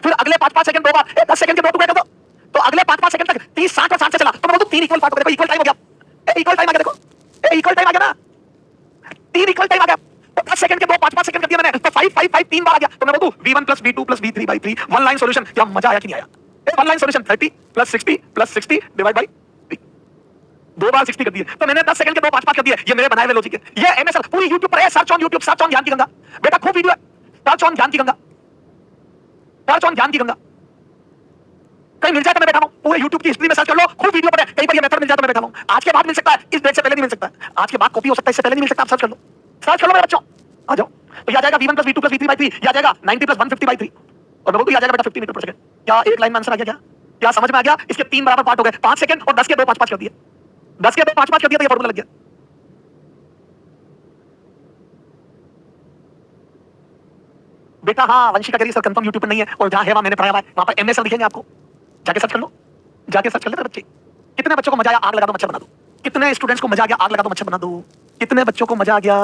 फिर अगले 5 सेकंड 2 बार 10 सेकंड के 2 टुकड़े कर दो। तो अगले 5 सेकंड तक 30 60 और 60 से चला, तो मैं बोलूं 3 इक्वल पार्ट हो गए। देखो इक्वल टाइम हो गया, इक्वल टाइम आ गया। देखो इक्वल टाइम आ गया ना, 3 इक्वल टाइम आ गया। तो 10 सेकंड के 2 5 सेकंड कर दिया मैंने, तो 5 5 5 3 बार आ गया। तो मैं बोलूं v1 + v2 + v3/3 one line solution. क्या मजा आया कि नहीं आया? One line solution 30 + 60 + 60 divide by 3, 2 बार 60 कर दिए। तो मैंने 10 सेकंड के 2 5 कर दिए। ये मेरे बनाए हुए लॉजिक है। ये एमएसएल पूरी YouTube पर है, search on YouTube, search on ज्ञान की गंगा। बेटा खूब वीडियो है, सर्च ऑन ज्ञान की गंगा, सर्च ऑन ज्ञान की गंगा। कहीं मिल जाए तो मैं बैठा हूं, पूरे YouTube की हिस्ट्री में सर्च कर लो, खूब वीडियो पर है। कहीं पर ये मेथड मिल जाए तो मैं बैठा हूं। आज के बाद मिल सकता है, इस डेट से पहले नहीं मिल सकता है। आज के बाद कॉपी हो सकता है, इससे पहले नहीं मिल सकता। आप सर्च कर लो, सर्च कर लो मेरे बच्चों, आ जाओ। तो आ जाएगा v1 + v2 + v3/3, या जाएगा 90 + 150/3, और मैं बोलूं आ जाएगा बेटा 50 मीटर पर सेकंड। क्या एक लाइन में आंसर आ गया? क्या क्या समझ में आ गया? इसके 3 बराबर पार्ट हो गए, 5 सेकंड और 10 के 2 5 5 कर दिए। 10 के 2 5 5 कर दिया तो ये फार्मूला लग गया। बेटा हाँ, वंशिका कह रही है सर कंफर्म YouTube पर नहीं है, और जहां है वहां मैंने पढ़ाया हुआ है, वहां पर एमएसएल दिखेंगे आपको, जाके सर्च कर लो, जाके सर्च कर लेना बच्चे। कितने बच्चों को मजा आया? आग लगा दो मच्छर बना दो। कितने स्टूडेंट्स को मजा आ गया? आग लगा दो मच्छर बना दो। कितने बच्चों को मजा आ गया?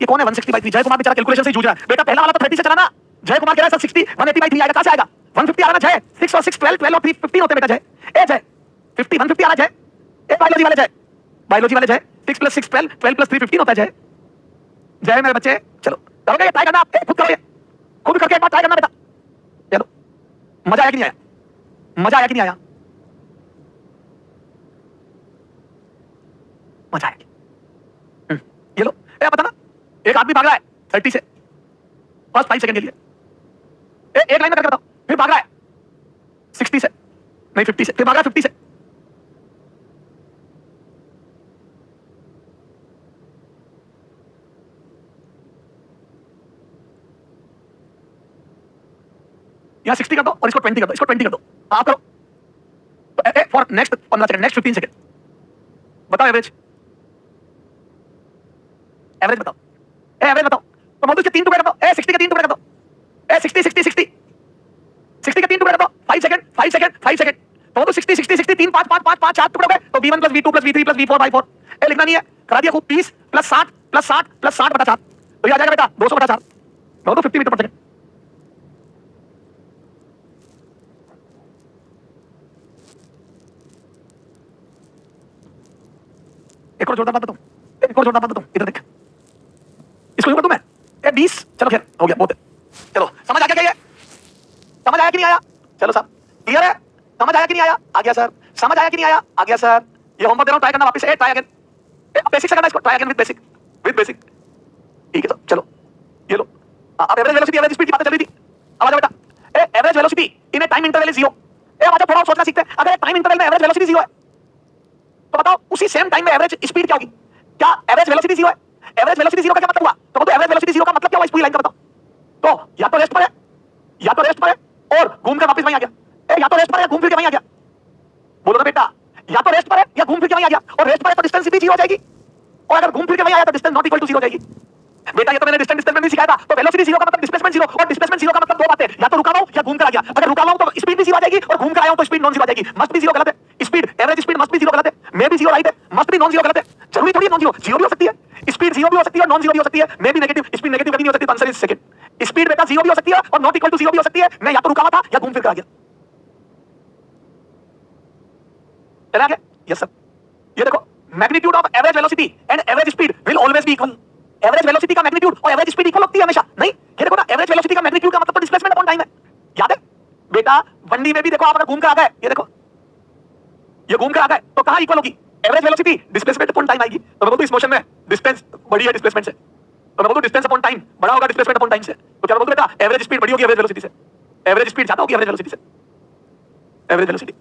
ये कौन है 160/3? जय कुमार बेचारा कैलकुलेशन से जूझ रहा है। बेटा पहला वाला तो 30 से चला ना। जय कुमार कह रहा है सर 60 180/3 आएगा। कहां से आएगा? 150 आ रहा ना जय। 6 और 6 12 12 और 3 15 होते हैं बेटा। जय ए जय 50 150 आ रहा जय। ए बायोलॉजी वाले जय, बायोलॉजी वाले जय 6 + 6 12 12 + 3 15 होता है जय। जय मेरे बच्चे चलो करोगे, ये ट्राई करना आप, खुद करोगे, खुद करके एक बार ट्राई करना बेटा। चलो मजा आया कि नहीं आया? मजा आया कि नहीं आया? मजा आया। ये लो, ए पता ना एक आदमी भाग रहा है 30 से, फर्स्ट 5 सेकंड के लिए। एक लाइन में करके बताओ। फिर भाग रहा है 60 से, नहीं 50 से, फिर भाग रहा है 50 से। यहाँ 60 कर दो और इसको 20 कर दो, इसको 20 कर दो। आप करो तो for next 15 second, next 15 second बताओ एवरेज, एवरेज बताओ, एवरेज बताओ। तो मॉडल के 3 टुकड़े कर दो, 60 के 3 टुकड़े कर दो, 60 60 60 60 के 3 टुकड़े कर दो, 5 सेकंड 5 सेकंड 5 सेकंड। तो 60 60 60 3 5 5 5 5 4 टुकड़े हो गए। तो v1 + v2 + v3 + v4/4 ए लिखना नहीं है, करा दिया खूब। 30 + 60 + 60 + 60/4, तो ये आ जाएगा बेटा 200/4, तो 50 मीटर पर सेकंड। एक और जोरदार बात बताऊं, एक और जोरदार बात बताऊं, इधर देख, इसको यूं कर दूं मैं, 20। चलो खैर हो गया, बहुत है। चलो समझ आ गया क्या? ये समझ आया कि नहीं आया? चलो साहब क्लियर है? समझ आया कि नहीं आया? आ गया सर। समझ आया कि नहीं आया? आ गया सर। ये होमवर्क दे रहा हूं, ट्राई करना वापस से, ट्राई अगेन, बेसिक से करना इसको, try again with basic, with basic. ठीक है सर, चलो ये लो अब एवरेज वेलोसिटी एवरेज स्पीड की बात चल रही थी। आवाज बेटा, average velocity in A time interval is 0। आवाज थोड़ा सोचना सीखते हैं। अगर टाइम इंटरवल में एवरेज वेलोसिटी 0 है तो बताओ उसी सेम टाइम में एवरेज स्पीड क्या होगी? क्या एवरेज वेलोसिटी 0 है? एवरेज वेलोसिटी 0 का क्या मतलब हुआ? तो बताओ एवरेज वेलोसिटी 0 का मतलब क्या हुआ इस पूरी लाइन का बताओ। तो या तो रेस्ट पर है, या तो रेस्ट पर है और घूम कर वापस वहीं आ गया। या तो रेस्ट पर है, घूम फिर के वहीं आ गया। बोलो ना बेटा, या तो रेस्ट पर है या घूम फिर के वहीं आ गया। और रेस्ट पर है तो डिस्टेंस भी 0 हो जाएगी, और अगर घूम फिर के वहीं आया तो डिस्टेंस नॉट इक्वल टू 0 हो जाएगी। बेटा ये तो मैंने डिस्टेंस में नहीं सिखाया था। तो वेलोसिटी 0 का मतलब डिस्प्लेसमेंट 0, और डिस्प्लेसमेंट 0 का मतलब दो बातें, या तो रुका हुआ या घूम कर आ गया। अगर रुका हुआ तो स्पीड भी 0 आ जाएगी, और घूम कर आया हूं तो स्पीड नॉन 0 आ जाएगी। मस्ट भी 0 गलत है। स्पीड एवरेज स्पीड मस्ट भी 0 गलत है। मे भी 0 राइट है, मस्ट भी नॉन 0 गलत है। जरूरी थोड़ी नॉन 0, 0 भी हो सकती है, स्पीड 0 भी हो सकती है और नॉन 0 भी हो सकती है। मे भी नेगेटिव, स्पीड नेगेटिव कभी नहीं हो सकती। Answer is second. स्पीड बेटा 0 भी हो सकती है और नॉट इक्वल टू 0 भी हो सकती है। मैं या तो रुका हुआ था या घूम फिर कर आ गया। चला गया? Yes sir. ये देखो, magnitude of average velocity and average speed will always be equal. Average velocity का मैग्नीट्यूड और एवरेज स्पीड इक्वल होती है हमेशा। नहीं, ये देखो ना, एवरेज वेलोसिटी का मैग्नीट्यूड का मतलब तो डिस्प्लेसमेंट अपॉन टाइम है। याद है बेटा? 1D में भी देखो, आप अगर घूम कर आ गए, ये देखो ये घूम कर आ गए तो कहां इक्वल होगी? Average velocity displacement upon time आएगी। तो मैं बोलूं इस मोशन में डिस्टेंस बड़ी है डिस्प्लेसमेंट से, तो मैं बोलूं डिस्टेंस अपॉन टाइम बड़ा होगा डिस्प्लेसमेंट अपॉन टाइम से। तो क्या बोलूं बेटा? एवरेज स्पीड बड़ी होगी एवरेज वेलोसिटी से, एवरेज स्पीड ज्यादा होगी एवरेज वेलोसिटी से। एवरेज वेलोसिटी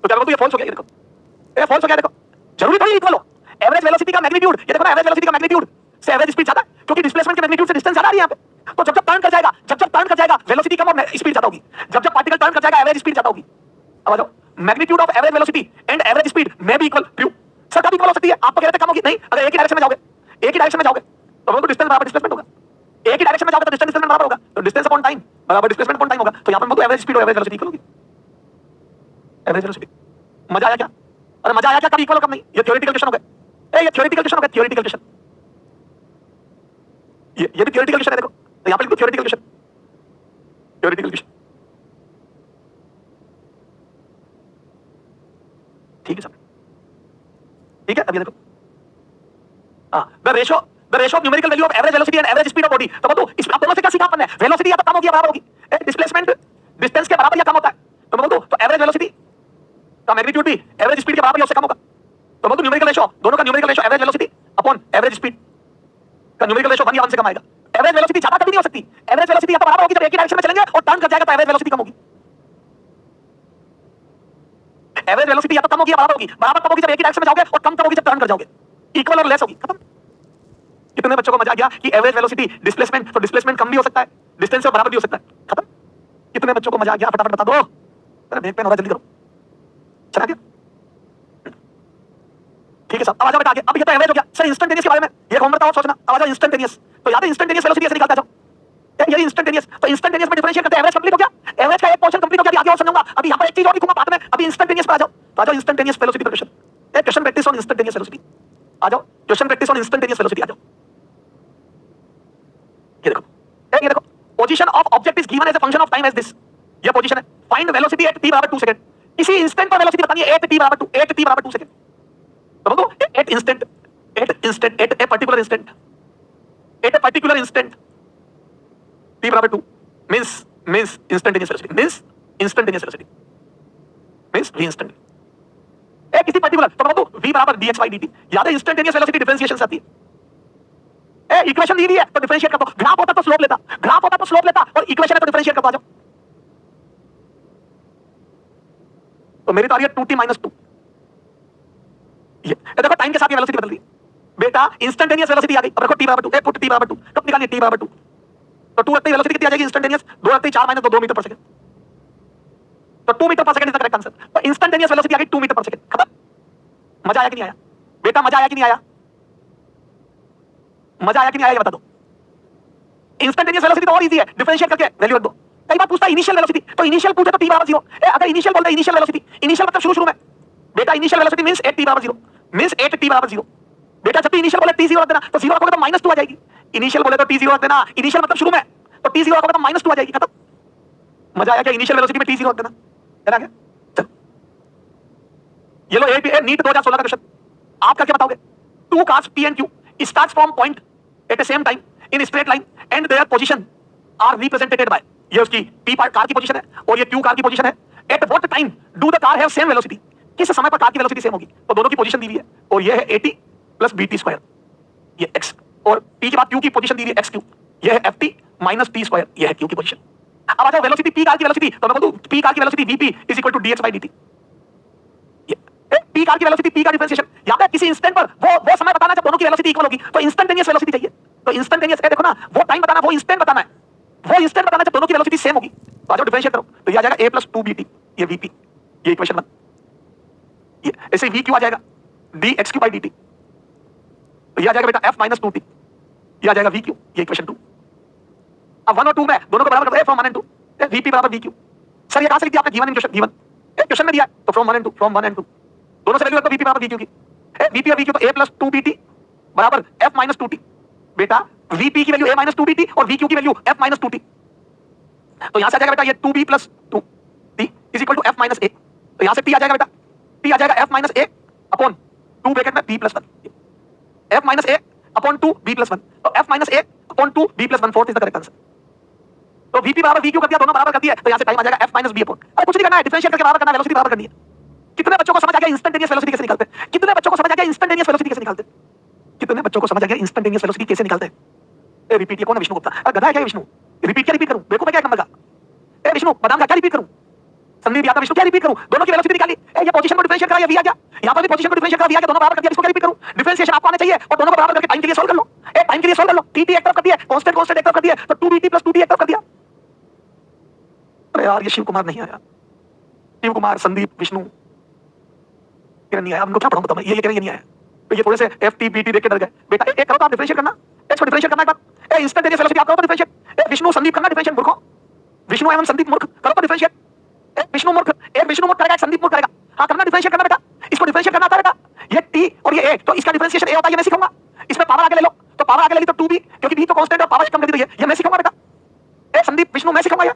तो क्या बोलूं? ये फॉल्स हो गया। ये देखो, ये फॉल्स हो गया। देखो, जरूरी थोड़ी इक्वल हो। एवरेज वेलोसिटी का मैग्नीट्यूड, ये देखो ना, एवरेज वेलोसिटी का मैग्नीट्यूड से एवरेज स्पीड ज्यादा, क्योंकि डिस्प्लेसमेंट के मैग्नीट्यूड से डिस्टेंस ज्यादा आ रही है यहां पे। तो जब टर्न कर जाएगा, जब टर्न कर जाएगा, वेलोसिटी कम और स्पीड ज्यादा होगी। जब पार्टिकल टर्न कर जाएगा, एवरेज स्पीड ज्यादा होगी। अब आ जाओ, magnitude of average velocity and average speed may be equal. True sir, कब इक्वल हो सकती है? आप तो कह रहे थे कम होगी। नहीं, अगर एक ही डायरेक्शन में जाओगे, एक ही डायरेक्शन में जाओगे तो वो तो डिस्टेंस बराबर डिस्प्लेसमेंट होगा। एक ही डायरेक्शन में जाओगे तो डिस्टेंस बराबर होगा, तो डिस्टेंस अपॉन टाइम बराबर डिस्प्लेसमेंट अपॉन टाइम होगा। तो यहां पर एवरेज स्पीड और एवरेज वेलोसिटी इक्वल होगी। एवरेज वेलोसिटी, मजा आया क्या? अरे मजा आया क्या? कब इक्वल हो कब नहीं? ये थ्योरेटिकल क्वेश्चन हो गए। ये थ्योरेटिकल क्वेश्चन हो गया, थ्योरेटिकल क्वेश्चन। ये भी थ्योरेटिकल क्वेश्चन है। देखो, तो यहां पर लिखो थ्योरेटिकल क्वेश्चन, थ्योरेटिकल क्वेश्चन। ठीक है सर, ठीक है। अब ये देखो, the ratio of numerical value of average velocity and average speed of body. तो बताओ इसमें आप दोनों से क्या सीखा आपने? वेलोसिटी या तो कम होगी या बराबर होगी, डिस्प्लेसमेंट डिस्टेंस के बराबर या कम होता है। तो मैं बोलूं तो एवरेज वेलोसिटी का मैग्नीट्यूड भी एवरेज स्पीड के बराबर या उससे कम होगा। तो बोलूं न्यूमेरिकल रेशो, दोनों का numerical ratio average velocity upon average speed का न्यूमेरिकल रेशो 1 या 1 से कम आएगा। एवरेज वेलोसिटी ज्यादा कभी नहीं हो सकती। एवरेज वेलोसिटी या तो बराबर होगी जब एक ही डायरेक्शन में चलेंगे और टर्न कर जाएगा तो एवरेज वेलोसिटी कम होगी। एवरेज वेलोसिटी या तो कम होगी या बराबर होगी। बराबर कब होगी? जब एक ही डायरेक्शन में जाओगे, और कम कब होगी? जब टर्न कर जाओगे। इक्वल और लेस होगी। खत्म। कितने बच्चों को मजा आ गया कि एवरेज वेलोसिटी डिस्प्लेसमेंट, तो डिस्प्लेसमेंट कम भी हो सकता है, डिस्टेंस से बराबर भी हो सकता है। खत्म। कितने बच्चों को मजा आ गया? फटाफट बता दो। अरे ब्रेक पेन हो रहा है, जल्दी करो। चला गया? ठीक है साहब, आवाज बेटा आगे। अब ये तो एवरेज हो गया सर। इंस्टेंटेनियस के बारे में ये होमवर्क था और सोचना। आवाज इंस्टेंटेनियस, तो याद है इंस्टेंटेनियस वेलोसिटी ऐसे निकालता जाओ। ये इंस्टेंटेनियस, तो इंस्टेंटेनियस में डिफरेंशिएट करते हैं। एवरेज कंप्लीट हो गया, एवरेज का एक पोर्शन कंप्लीट हो गया। आगे और समझाऊंगा। अभी यहां पर एक चीज और लिखूंगा बाद में। अभी इंस्टेंटेनियस पर आ जाओ। तो आ जाओ इंस्टेंटेनियस वेलोसिटी पर क्वेश्चन। एक question practice on instantaneous velocity. आ जाओ, question practice on instantaneous velocity. आ जाओ, ये देखो, ये देखो, position of object is given as a function of time as this. ये पोजीशन है। फाइंड वेलोसिटी एट t बराबर 2 सेकंड। इसी इंस्टेंट पर वेलोसिटी बतानी है एट t बराबर 2, एट t बराबर 2 सेकंड। तो बोलो at instant, at a particular instant, at a particular instant t बराबर 2 means instantaneous velocity, means instantaneous velocity, means v instant. एक किसी पर्टिकुलर, तो बोलो v बराबर dx by dt। याद है इंस्टेंटेनियस वेलोसिटी डिफरेंशिएशन से आती है। इक्वेशन दी हुई है तो डिफरेंशिएट कर दो। ग्राफ होता तो स्लोप लेता, ग्राफ होता तो स्लोप लेता, और इक्वेशन है तो डिफरेंशिएट कर दो। आ जाओ, तो मेरी तो आ रही है 2t - 2। ये देखो टाइम के साथ ये वेलोसिटी बदल रही है बेटा। इंस्टेंटेनियस वेलोसिटी आ गई। अब रखो t बराबर 2, पुट t बराबर 2। कब निकालनी है? t बराबर 2। तो 2 रखते ही वेलोसिटी कितनी आ जाएगी इंस्टेंटेनियस? 2 रखते ही 4 - 2, 2 मीटर पर सेकंड। तो 2 metre per second is the correct answer. तो इंस्टेंटेनियस वेलोसिटी आ गई 2 मीटर पर सेकंड। खत्म। मजा आया कि नहीं आया बेटा? मजा आया कि नहीं आया? मजा आया कि नहीं आया? ये बता दो। इंस्टेंटेनियस वेलोसिटी तो और इजी है, डिफरेंशिएट करके वैल्यू रख दो। कई बार पूछता है इनिशियल वेलोसिटी, तो इनिशियल पूछे तो t बराबर 0। अगर इनिशियल बोलते इनिशियल वेलोसिटी, इनिशियल मतलब शुरू में बेटा। इनिशियल वेलोसिटी मींस 8t बराबर 0, मींस 8t बराबर 0 बेटा। जब भी इनिशियल बोले t 0 रख देना, तो 0 रखोगे तो -2 आ जाएगी। इनिशियल बोले तो t 0 रख देना, इनिशियल मतलब शुरू में, तो t 0 रखोगे तो -2 आ जाएगी। खत्म। मजा आया क्या? इनिशियल वेलोसिटी में t 0 रख देना। चला गया? चलो, ये लो ए नीट 2016 का क्वेश्चन। आप करके बताओगे। 2 cars p and q starts from point at the same time in straight line and their position are represented by। ये उसकी p कार की पोजीशन है और ये q कार की पोजीशन है। At what time do the car have same velocity? किस समय पर कार की वेलोसिटी सेम होगी? तो दोनों की पोजीशन दी हुई है, और ये है at + bt², ये x, और p के बाद q की पोजीशन दी हुई है xq। ये है ft माइनस टी स्क्वायर, ये है q की पोजीशन। अब आ जाओ वेलोसिटी p कार की वेलोसिटी, तो मैं बोल दूं p कार की velocity vp is equal to dx by dt। p car की वेलोसिटी, p का डिफरेंशिएशन, यहां पे किसी इंस्टेंट पर वो समय बताना जब दोनों की वेलोसिटी इक्वल होगी, तो इंस्टेंटेनियस वेलोसिटी चाहिए। तो इंस्टेंटेनियस देखो ना, वो टाइम बताना, वो इंस्टेंट बताना है, वो इंस्टेंट बताना जब दोनों की वेलोसिटी सेम होगी। तो आ जाओ डिफरेंशिएट करो, तो ये आ जाएगा a + 2bt, ये vp, ये इक्वेशन 1। ये ऐसे vq आ जाएगा dx3 बाय dt, तो ये आ जाएगा बेटा f - 2t, ये आ जाएगा vq, ये इक्वेशन 2। अब 1 और 2 में दोनों को बराबर कर दो, फ्रॉम 1 एंड 2, vp बराबर vq। सर ये कहां से लिख दिया आपने? Given in question, given question में दिया है, तो फ्रॉम 1 एंड 2 दोनों से वैल्यू रखो, vp बराबर vq की। vp और vq तो a + 2bt बराबर f - 2t। बेटा vp की वैल्यू a - 2bt और vq की वैल्यू f - 2t, तो यहां से आ जाएगा बेटा ये 2b + 2t is equal to f - a। तो यहां से t आ जाएगा बेटा, t आ जाएगा f - a अपॉन 2 ब्रैकेट में b + 1, f - a upon 2 b + 1, तो f - a upon 2 b + 1 fourth is the correct answer. तो vp बराबर vq कर दिया, दोनों बराबर कर दिया, तो यहां से टाइम आ जाएगा f - b अपॉन, अरे कुछ नहीं करना है, डिफरेंशिएट करके बराबर करना है, वेलोसिटी बराबर करनी है। कितने बच्चों को समझ आ गया इंस्टेंटेनियस वेलोसिटी कैसे निकालते हैं? कितने बच्चों को समझ आ गया इंस्टेंटेनियस वेलोसिटी कैसे निकालते हैं? कितने बच्चों को समझ आ गया इंस्टेंटेनियस वेलोसिटी कैसे निकालते हैं? ए रिपीट, ये कौन है? विष्णु गुप्ता। अरे गधा है क्या विष्णु? रिपीट क्या रिपीट करूं? देखो मैं क्या नंबर का। ए विष्णु बादाम का क्या रिपीट करूं? संदीप यादव विष्णु क्या रिपीट करूं? दोनों की वेलोसिटी निकाली, ए ये पोजीशन को डिफरेंशिएट करा, ये v आ गया, यहां पर भी पोजीशन को डिफरेंशिएट करा, v आ गया, दोनों बराबर कर दिया, इसको क्या रिपीट करूं? डिफरेंशिएशन आपको आना चाहिए और दोनों को बराबर करके टाइम के लिए सॉल्व कर लो। ए टाइम के लिए सॉल्व कर लो, tt एक तरफ कर दिया, कांस्टेंट एक तरफ कर दिया, तो 2bt + 2t एक तरफ कर दिया। अरे यार ये शिव कुमार नहीं आया, शिव कुमार, संदीप, विष्णु, किरण नहीं आया, हमको क्या पढ़ाऊं? ये कह रहे ये नहीं आया, तो ये थोड़े से ft bt देख के डर गए। बेटा एक करो तो आप डिफरेंशिएट करना, इसको डिफरेंशिएट करना एक बार। ए इंस्टेंटेनियस वेलोसिटी आप करो तो डिफरेंशिएट। ए विष्णु संदीप करना डिफरेंशिएट, मूर्खों। विष्णु एवं संदीप मूर्ख, करो तो डिफरेंशिएट। ए विष्णु मूर्ख, एक विष्णु मूर्ख करेगा, एक संदीप मूर्ख करेगा। हां करना, डिफरेंशिएट करना बेटा, इसको डिफरेंशिएट करना आता है बेटा। ये t और ये a, तो इसका डिफरेंशिएशन a होता है, ये मैं सिखाऊंगा। इसमें पावर आगे ले लो, तो पावर आगे ले ली तो 2b, क्योंकि b तो कांस्टेंट और पावर कम कर दी, तो ये मैं सिखाऊंगा बेटा। ए संदीप विष्णु मैं सिखाऊंगा, ये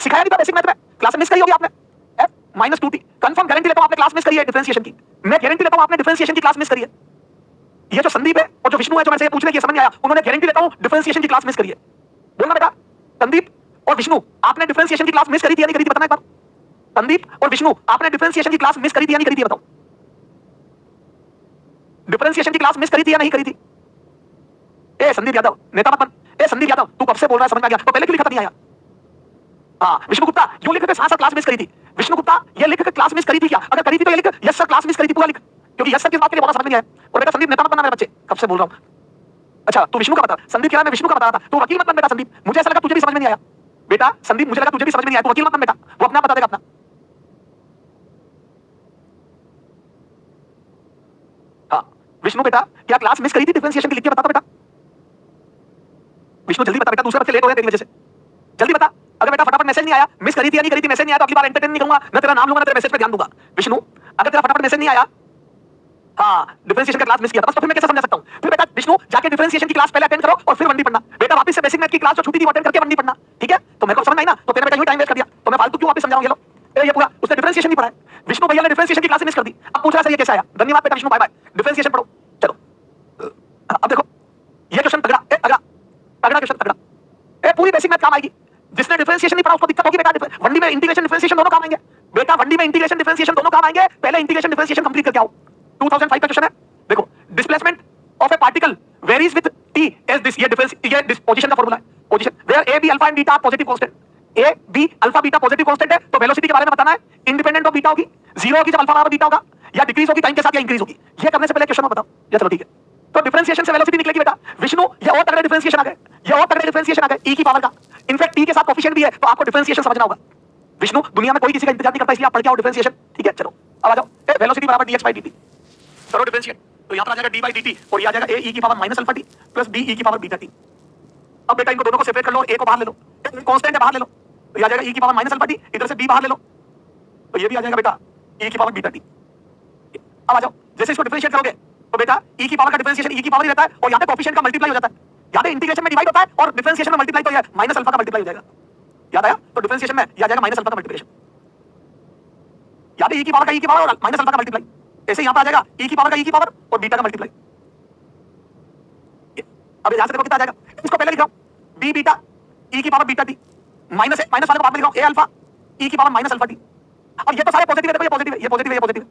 सिखाया नहीं था बेसिक मैथ में, क्लास मिस करी होगी आपने। f - 2t कंफर्म गारंटी लेता हूं आपने क्लास मिस करी है डिफरेंशिएशन की, मैं गारंटी लेता हूं आपने डिफरेंशिएशन की क्लास मिस करी है। ये जो संदीप है और जो विष्णु है, जो मेरे से पूछने की समझ नहीं आया, उन्होंने गारंटी लेता हूं डिफरेंशिएशन की क्लास मिस करी है। बोलना बेटा, संदीप और विष्णु आपने डिफरेंशिएशन की क्लास मिस करी थी या नहीं करी थी? बताना एक बार। संदीप और विष्णु आपने डिफरेंशिएशन की क्लास मिस करी थी या नहीं करी थी? बताओ, डिफरेंशिएशन की क्लास मिस करी थी या नहीं करी थी? ए संदीप यादव नेता मत बन। ए संदीप यादव तू कब से बोल रहा है, समझ में आ गया? तो पहले क्यों लिखा नहीं आया? हाँ विष्णु गुप्ता यूं लिख के साथ क्लास मिस करी थी। विष्णु गुप्ता ये लिख के क्लास मिस करी थी क्या? अगर करी थी तो ये लिख यस सर क्लास मिस करी थी पूरा लिख, क्योंकि यस सर किस बात के लिए बोला समझ में नहीं आया। और बेटा संदीप नेता मत बनना मेरे बच्चे, कब से बोल रहा हूं। अच्छा तू विष्णु का बता, संदीप कह रहा है मैं विष्णु का बता रहा था, तू वकील मत बन बेटा संदीप, मुझे ऐसा लगा तुझे भी समझ में नहीं आया। बेटा संदीप मुझे लगा तुझे भी समझ में नहीं आया, तू वकील मत बन बेटा, वो अपना बता देगा अपना। हाँ विष्णु बेटा क्या क्लास मिस करी थी डिफरेंशिएशन की? लिख के बता बेटा। विष्णु जल्दी बता बेटा, दूसरे बच्चे लेट हो गए तेरी वजह से, जल्दी बता। अगर बेटा फटाफट मैसेज नहीं आया, मिस करी थी या नहीं करी थी, मैसेज नहीं आया तो अगली बार एंटरटेन नहीं करूंगा, ना तेरा नाम लूंगा ना तेरे मैसेज पे ध्यान दूंगा। विष्णु अगर तेरा फटाफट मैसेज नहीं आया, हाँ डिफरेंशिएशन का क्लास मिस किया था, तो फिर मैं कैसे समझा सकता हूं? फिर बेटा विष्णु जाके डिफरेंशिएशन की क्लास पहले अटेंड करो और फिर 1D पढ़ना। बेटा वापस से बेसिक मैथ की क्लास जो छूटी थी वो अटेंड करके 1D पढ़ना, ठीक है? तो मेरे को समझ नहीं ना, तो तेरे बेटा यूं टाइम वेस्ट कर दिया, तो मैं फालतू क्यों वापस समझाऊं? ये लो ये पूरा उसने डिफरेंशिएशन नहीं पढ़ा है, विष्णु भैया ने डिफरेंशिएशन की क्लास मिस कर दी। अब पूछ रहा है ये कैसे आया? धन्यवाद बेटा विष्णु, बाय बाय, डिफरेंशिएशन पढ़ो चलो। अब देखो ये क्वेश्चन तगड़ा, तगड़ा तगड़ा क्वेश्चन, तगड़ा। ए पूरी बेसिक मैथ काम आएगी। जिसने डिफरेंशिएशन नहीं पढ़ा उसको दिक्कत होगी बेटा। 1D में इंटीग्रेशन डिफरेंशिएशन दोनों काम आएंगे बेटा, 1D में इंटीग्रेशन डिफरेंशिएशन दोनों काम आएंगे। पहले इंटीग्रेशन डिफरेंशिएशन कंप्लीट करके आओ। 2005 का क्वेश्चन है, देखो displacement of a particle varies with t as this, ये डिफरेंस ये पोजीशन का फार्मूला है। Position where a b alpha and beta are positive constant, a b alpha beta positive constant है, तो वेलोसिटी के बारे में बताना है। इंडिपेंडेंट ऑफ बीटा होगी, जीरो होगी जब अल्फा बराबर बीटा होगा, या डिक्रीज होगी टाइम के साथ या इंक्रीज होगी। ये करने से पहले क्वेश्चन बताओ या चलो ठीक है। तो डिफरेंशिएशन से वेलोसिटी निकलेगी बेटा। विष्णु ये और तगड़े डिफरेंशिएशन आ गए, ये और तगड़े डिफरेंशिएशन आ गए e की पावर का। इनफैक्ट t के साथ कोफिशिएंट भी है, तो आपको डिफरेंशिएशन समझना होगा। विष्णु दुनिया में कोई किसी का इंतजार नहीं करता, इसलिए आप पढ़ के आओ डिफरेंशिएशन, ठीक है? चलो अब आ जाओ, वेलोसिटी बराबर dx/dt करो डिफरेंशिएट, तो यहां पर आ जाएगा d/dt और ये आ जाएगा a e की power minus alpha t plus b e की पावर बीटा t। अब बेटा इनको दोनों को सेपरेट कर लो, a को बाहर ले लो, कांस्टेंट है बाहर ले लो, तो ये आ जाएगा e की पावर माइनस अल्फा t, इधर से b बाहर ले लो, तो ये भी आ जाएगा बेटा e की पावर बीटा t। अब आ जाओ, जैसे इसको डिफरेंशिएट करोगे तो बेटा e की पावर का डिफरेंशिएशन e की पावर ही रहता है, और यहां पे कोएफिशिएंट का मल्टीप्लाई हो जाता है। यहां पे इंटीग्रेशन में डिवाइड होता है और डिफरेंशिएशन में मल्टीप्लाई, तो ये माइनस अल्फा का मल्टीप्लाई हो जाएगा। याद आया? तो डिफरेंशिएशन में ये आ जाएगा माइनस अल्फा का मल्टीप्लिकेशन, याद है? e की पावर का e की पावर और माइनस अल्फा का मल्टीप्लाई। ऐसे यहां पे आ जाएगा e की पावर का e की पावर और बीटा का मल्टीप्लाई। अब यहां से देखो कितना आ जाएगा, इसको पहले लिखाओ b बीटा e की पावर बीटा t माइनस वाले को बाद में लिखाओ a अल्फा e की पावर माइनस अल्फा t। अब ये तो सारे पॉजिटिव है, देखो ये पॉजिटिव है, ये पॉजिटिव है, ये पॉजिटिव है।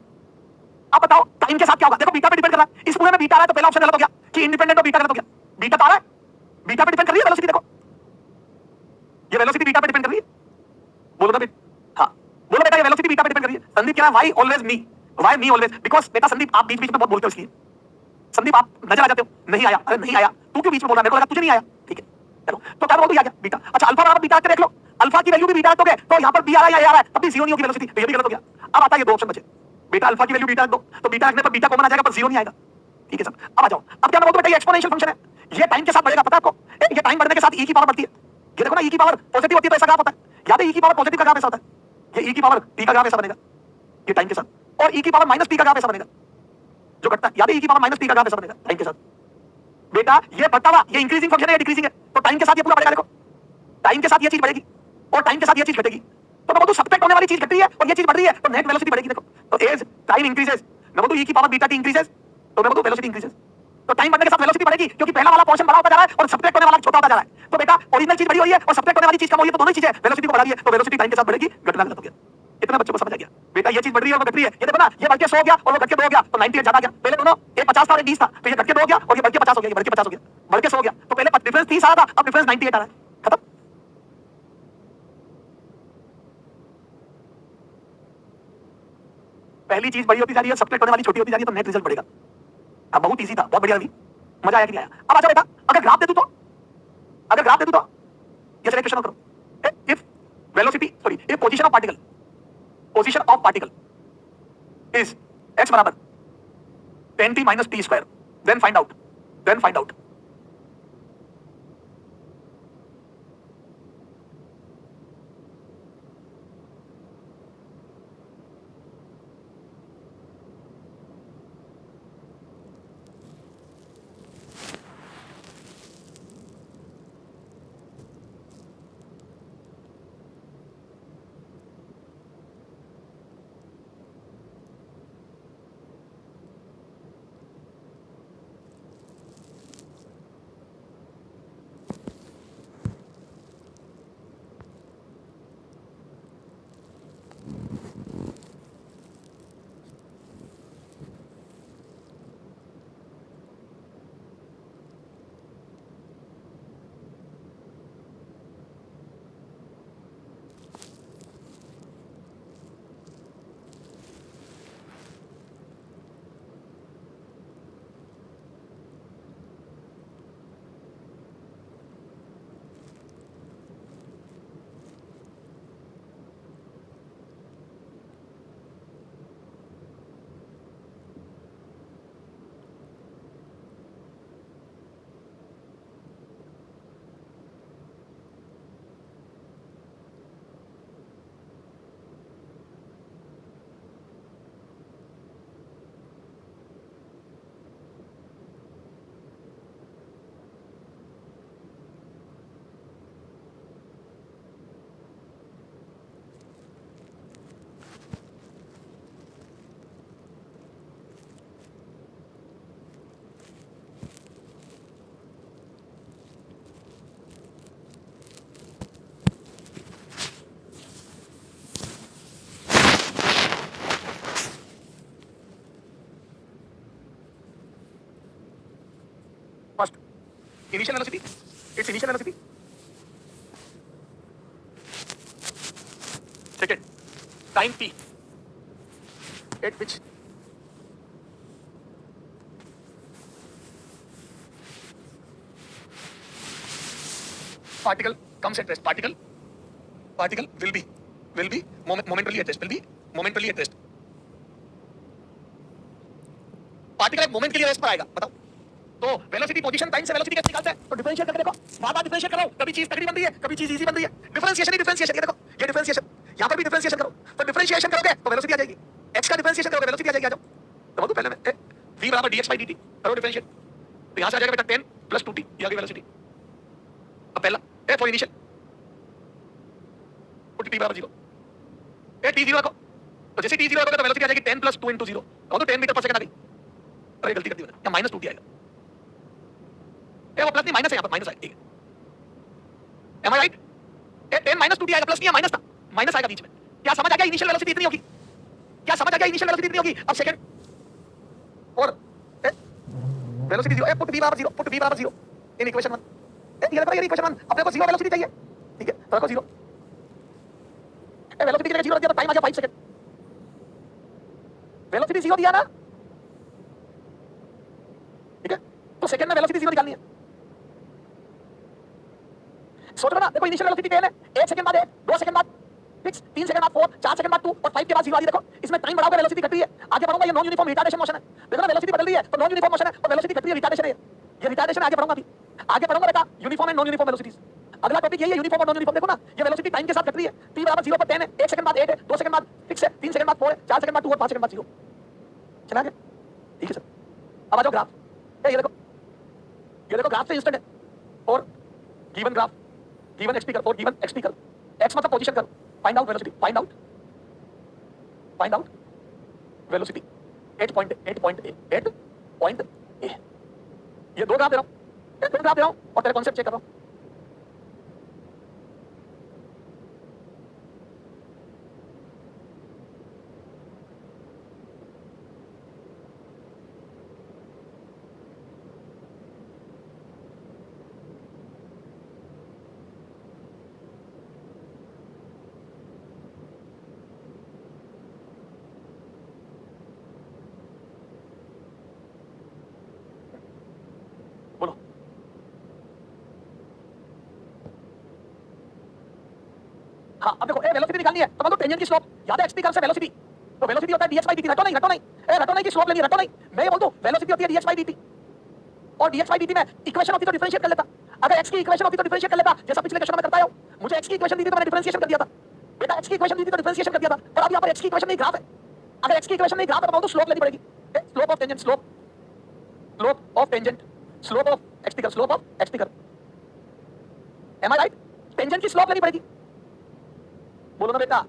अब बताओ टाइम के साथ क्या होगा? देखो बीटा पे डिपेंड कर रहा है, इस पूरे में बीटा आ रहा है तो पहला ऑप्शन गलत हो गया कि इंडिपेंडेंट ऑफ बीटा गलत हो गया। बीटा तो आ रहा है, बीटा पे डिपेंड कर रही है वेलोसिटी, देखो ये वेलोसिटी बीटा पे डिपेंड कर रही है, बोलो ना बेटा, हाँ बोलो बेटा ये वेलोसिटी बीटा पे डिपेंड कर रही है। संदीप कह रहा है why always me, why me always, because बेटा संदीप आप बीच बीच में बहुत बोलते हो इसलिए। संदीप आप नजर आ जाते हो, नहीं आया, अरे नहीं आया, तू क्यों बीच में बोल रहा है, मेरे को लगा तुझे नहीं आया, ठीक है चलो तो क्या बोल, आ गया बीटा। अच्छा अल्फा बराबर बीटा आके देख लो, अल्फा की वैल्यू भी बीटा रखोगे तो यहां पर बी आ रहा है या आ रहा है, तब भी जीरो नहीं होगी वेलोसिटी, तो ये भी गलत हो गया। अब आता है ये दो ऑप्शन बचे, बेटा अल्फा की वैल्यू बीटा रख दो तो बीटा रखने पर बीटा कॉमन आ जाएगा पर जीरो नहीं आएगा, ठीक है सर। अब आ जाओ, अब क्या मैं बोलूं बेटा ये एक्सपोनेंशियल फंक्शन है, ये टाइम के साथ बढ़ेगा, पता है आपको, ये टाइम बढ़ने के साथ e की पावर बढ़ती है, ये देखो ना e की पावर पॉजिटिव होती है तो ऐसा ग्राफ होता है, याद है e की पावर पॉजिटिव का ग्राफ ऐसा होता है, ये e की पावर t का ग्राफ ऐसा बनेगा ये टाइम के साथ, और e की पावर माइनस t का ग्राफ ऐसा बनेगा जो घटता है, याद है e की पावर माइनस t का ग्राफ ऐसा बनेगा टाइम के साथ। बेटा ये बढ़ता हुआ ये इंक्रीजिंग फंक्शन है या डिक्रीजिंग है, तो टाइम के साथ ये पूरा बढ़ेगा, देखो टाइम के साथ ये चीज बढ़ेगी और टाइम के साथ ये चीज घटेगी, तो मैं बोलूं सब्ट्रैक्ट होने वाली चीज घट रही है और ये चीज बढ़ रही है तो नेट वेलोसिटी बढ़ेगी, देखो तो एज टाइम इंक्रीजेस, मैं बोलूं e की पावर बीटा t इंक्रीजेस तो मैं बोलूं वेलोसिटी इंक्रीजेस, तो टाइम बढ़ने के साथ वेलोसिटी बढ़ेगी क्योंकि पहला वाला पोर्शन बड़ा होता जा रहा है और सब्ट्रैक्ट होने वाला छोटा होता जा रहा है, तो बेटा ओरिजिनल चीज बड़ी हुई है और सब्ट्रैक्ट होने वाली चीज कम हुई है, तो दोनों चीजें वेलोसिटी को बढ़ा रही है, तो वेलोसिटी टाइम के साथ बढ़ेगी, घटना गलत हो गया। इतना बच्चों को समझ आ गया बेटा, ये चीज बढ़ रही है और वो घट रही है, ये देखो ना ये बढ़ के 100 हो गया और वो घट के 2 हो गया, तो 98 ज्यादा गया, पहले दोनों ये 50 था और 20 था, तो ये घट के 2 हो गया और ये बढ़ के 50 हो गया, ये बढ़ के 50 हो गया, बढ़ के 100 हो गया, तो पहले डिफरेंस 30 आ रहा था, अब डिफरेंस 98 आ रहा है, खत्म। पहली चीज बड़ी होती जा रही है, सब्ट्रैक्ट होने वाली छोटी होती जा रही है, तो नेट रिजल्ट बढ़ेगा। अब बहुत इजी था, बहुत बढ़िया रवि, मजा आया कि नहीं आया। अब आ जाओ बेटा, अगर ग्राफ दे दूं तो, अगर ग्राफ दे दूं तो ये चलिए क्वेश्चन करो, if velocity sorry if position of particle is x बराबर 10t minus t square, then find out first initial velocity, its initial velocity, second time t at which particle comes at rest, particle will be momentarily at rest, particle एक मोमेंट के लिए रेस्ट पर आएगा, बताओ तो वेलोसिटी पोजीशन टाइम से वेलोसिटी कैसे निकालते हैं, तो डिफरेंशिएट करके देखो, बार-बार डिफरेंशिएट करो, कभी चीज तगड़ी बन रही है, कभी चीज इजी बन रही है, डिफरेंशिएशन ही डिफरेंशिएशन, ये देखो ये डिफरेंशिएशन, यहां पर भी डिफरेंशिएशन करो, तो डिफरेंशिएशन करोगे तो वेलोसिटी आ जाएगी, x का डिफरेंशिएशन करोगे वेलोसिटी आ जाएगी, आ जाओ तो बोलो पहले में v बराबर dx/dt करो डिफरेंशिएट, तो यहां से आ जाएगा बेटा 10 + 2t, ये आ गई वेलोसिटी। अब पहला फॉर इनिशियल पुट t बराबर 0, t 0 रखो, तो जैसे t 0 रखोगे तो वेलोसिटी आ जाएगी 10 + 2 * 0, तो 10 मीटर पर सेकंड आ गई, अरे गलती कर दी मैंने, या -2t आएगा, ये वो प्लस नहीं माइनस है, यहां पर माइनस आएगा, ठीक है, एम आई राइट, ये 10 - 2t आएगा, प्लस नहीं है माइनस था, माइनस आएगा बीच में, क्या समझ आ गया इनिशियल वेलोसिटी इतनी होगी, क्या समझ आ गया इनिशियल वेलोसिटी इतनी होगी। अब सेकंड और वेलोसिटी 0, पुट v बराबर 0 इन इक्वेशन 1, ये देखो ये इक्वेशन 1 अपने को 0 वेलोसिटी चाहिए, ठीक है, तो रखो 0। वेलोसिटी की जगह 0 रख दिया तो टाइम आ गया 5 सेकंड। वेलोसिटी 0 दिया ना, ठीक है, तो सेकंड में वेलोसिटी 0 निकालनी है। सोच लो ना, देखो इनिशियल वेलोसिटी 10 है, 1 सेकंड बाद 1, 2 सेकंड बाद 6, 3 सेकंड बाद 4, 4 सेकंड बाद 2 और 5 के बाद 0 आ रही है। देखो इसमें टाइम बढ़ा हुआ वेलोसिटी घट रही है। आगे बढ़ूंगा ये नॉन यूनिफॉर्म रिटार्डेशन मोशन है। देखो ना वेलोसिटी बदल रही है तो नॉन यूनिफॉर्म मोशन है और वेलोसिटी घट रही है, रिटार्डेशन है। ये रिटार्डेशन आगे बढ़ूंगा, अभी आगे बढ़ूंगा बेटा, uniform and non uniform velocities. अगला टॉपिक यही है, यूनिफॉर्म और नॉन यूनिफॉर्म। देखो ना ये वेलोसिटी टाइम के साथ घट रही है। t बराबर 0 पर 10 है, 1 सेकंड बाद 8 है, 2 सेकंड बाद 6 है, 3 सेकंड बाद 4 है, 4 सेकंड बाद 2 और 5 सेकंड बाद 0। चला गया, ठीक है सर। अब आ जाओ ग्राफ। ये देखो ग्राफ से इंस्टेंट है और गिवन ग्राफ, गिवन एक्स कर और गिवन एक्स कर, एक्स मतलब पोजीशन कर, find out velocity, find out velocity 8.8 ये दो ग्राफ दे रहा हूं और तेरे कॉन्सेप्ट चेक कर रहा हूं। बोलो हाँ, अब देखो ए वेलोसिटी निकालनी है तो बोलो टेंजेंट की स्लोप, याद है एक्स कर्व से वेलोसिटी, तो वेलोसिटी होता है dx dt। रटो नहीं ए रटो नहीं की स्लोप लेनी, रटो नहीं, मैं ये बोल दूं वेलोसिटी होती है dx dt और dx dt में इक्वेशन होती तो डिफरेंशिएट कर लेता। अगर x की इक्वेशन होती तो डिफरेंशिएट कर लेता, जैसा पिछले क्वेश्चन में करता हूं। मुझे x की इक्वेशन दी थी तो मैंने डिफरेंशिएशन कर दिया था बेटा, x की इक्वेशन दी थी तो डिफरेंशिएशन कर दिया था। पर अब यहां पर x की इक्वेशन नहीं ग्राफ है। अगर x की इक्वेशन नहीं ग्राफ है तो स्लोप लेनी पड़ेगी, slope of tangent, slope of tangent, slope of x curve, slope of x curve. Am I right? Tangent की स्लोप लेनी पड़ेगी। बोलो ना बेटा,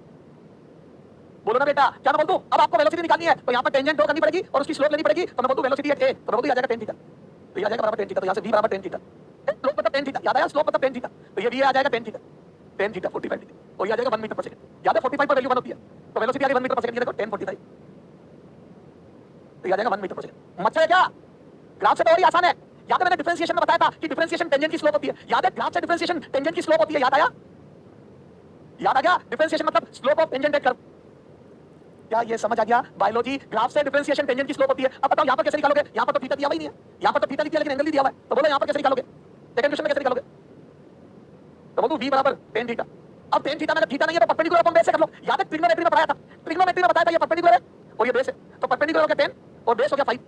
क्या मैं बोल दूं? अब आपको वेलोसिटी निकालनी है तो यहां पर टेंजेंट ड्रॉ करनी पड़ेगी और उसकी स्लोप लेनी पड़ेगी। तो मैं बोल दूं वेलोसिटी एट ए, तो मैं बोल दूं आ जाएगा tan थीटा, तो ये आ जाएगा बराबर tan थीटा, तो यहां से v बराबर tan थीटा, स्लोप मतलब tan थीटा, याद आया? स्लोप मतलब tan थीटा, तो ये भी आ जाएगा tan थीटा 45 डिग्री, और ये आ जाएगा 1 मीटर पर सेकंड। याद है 45 पर वैल्यू 1 होती है, तो वेलोसिटी आ गई 1 मीटर पर सेकंड। ये देखो 1045, तो ये आ जाएगा 1 मीटर पर सेकंड। मत से क्या ग्राफ से तो और ही आसान है। याद है मैंने डिफरेंशिएशन में बताया था कि डिफरेंशिएशन टेंजेंट की स्लोप होती है। याद है ग्राफ से डिफरेंशिएशन टेंजेंट की स्लोप होती है, याद आया? याद आ गया? डिफरेंशिएशन मतलब slope of tangent at curve. क्या ये समझ आ गया? बायोलॉजी ग्राफ से डिफरेंशिएशन टेंजेंट की स्लोप होती है। अब बताओ यहां पर कैसे निकालोगे? यहां पर तो थीटा दिया हुआ ही नहीं है, यहां पर तो थीटा लिखा है लेकिन एंगल नहीं दिया हुआ है, तो बोलो यहां पर कैसे निकालोगे? सेकंड क्वेश्चन में कैसे निकालोगे? तो बोलो v बराबर tan थीटा। अब tan थीटा में थीटा नहीं है तो परपेंडिकुलर अपॉन बेस से कर लो। याद है ट्रिग्नोमेट्री में पढ़ाया था, ट्रिग्नोमेट्री में बताया था ये परपेंडिकुलर है और ये बेस है, तो परपेंडिकुलर हो गया 10 और बेस हो गया 5।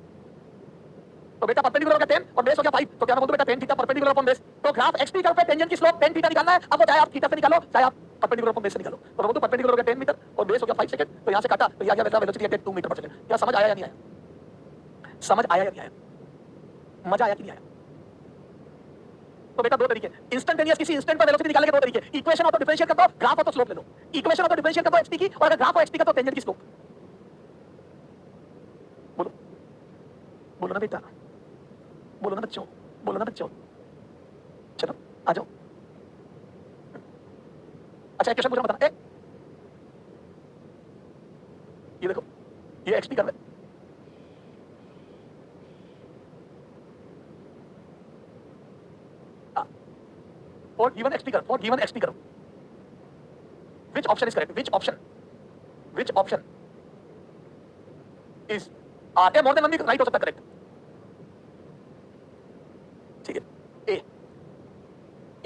तो बेटा परपेंडिकुलर हो गया 10 और बेस हो गया 5, तो क्या मैं बोल दूं बेटा tan theta perpendicular upon base. तो ग्राफ एक्स कर्व पे टेंजेंट की स्लोप tan थीटा निकालना है। अब वो चाहे आप थीटा से निकालो चाहे आप परपेंडिकुलर अपॉन बेस से निकालो। तो बोल दूं परपेंडिकुलर हो गया 10 मीटर और बेस हो गया 5 सेकंड, तो यहां से काटा तो ये आ गया velocity at 2 metre per second. क्या समझ आया या नहीं आया? समझ आया या नहीं आया? मजा आया कि नहीं आया? तो बेटा दो तरीके, इंस्टेंटेनियस किसी इंस्टेंट पर वेलोसिटी निकालने के दो तरीके, इक्वेशन हो तो डिफरेंशिएट कर दो, ग्राफ हो तो स्लोप ले लो। इक्वेशन हो तो डिफरेंशिएट कर दो एक्स की, और अगर ग्राफ हो एक्स का तो टेंजेंट की स्लोप। बोलो ना बेटा, बोलो ना बच्चों, चलो आ जाओ। अच्छा एक क्वेश्चन मुझे बताना, ये देखो ये एक्स कर्व है, for given x curve, which option is correct? Which option is r more than 1 भी राइट हो सकता है, करेक्ट? ठीक है। A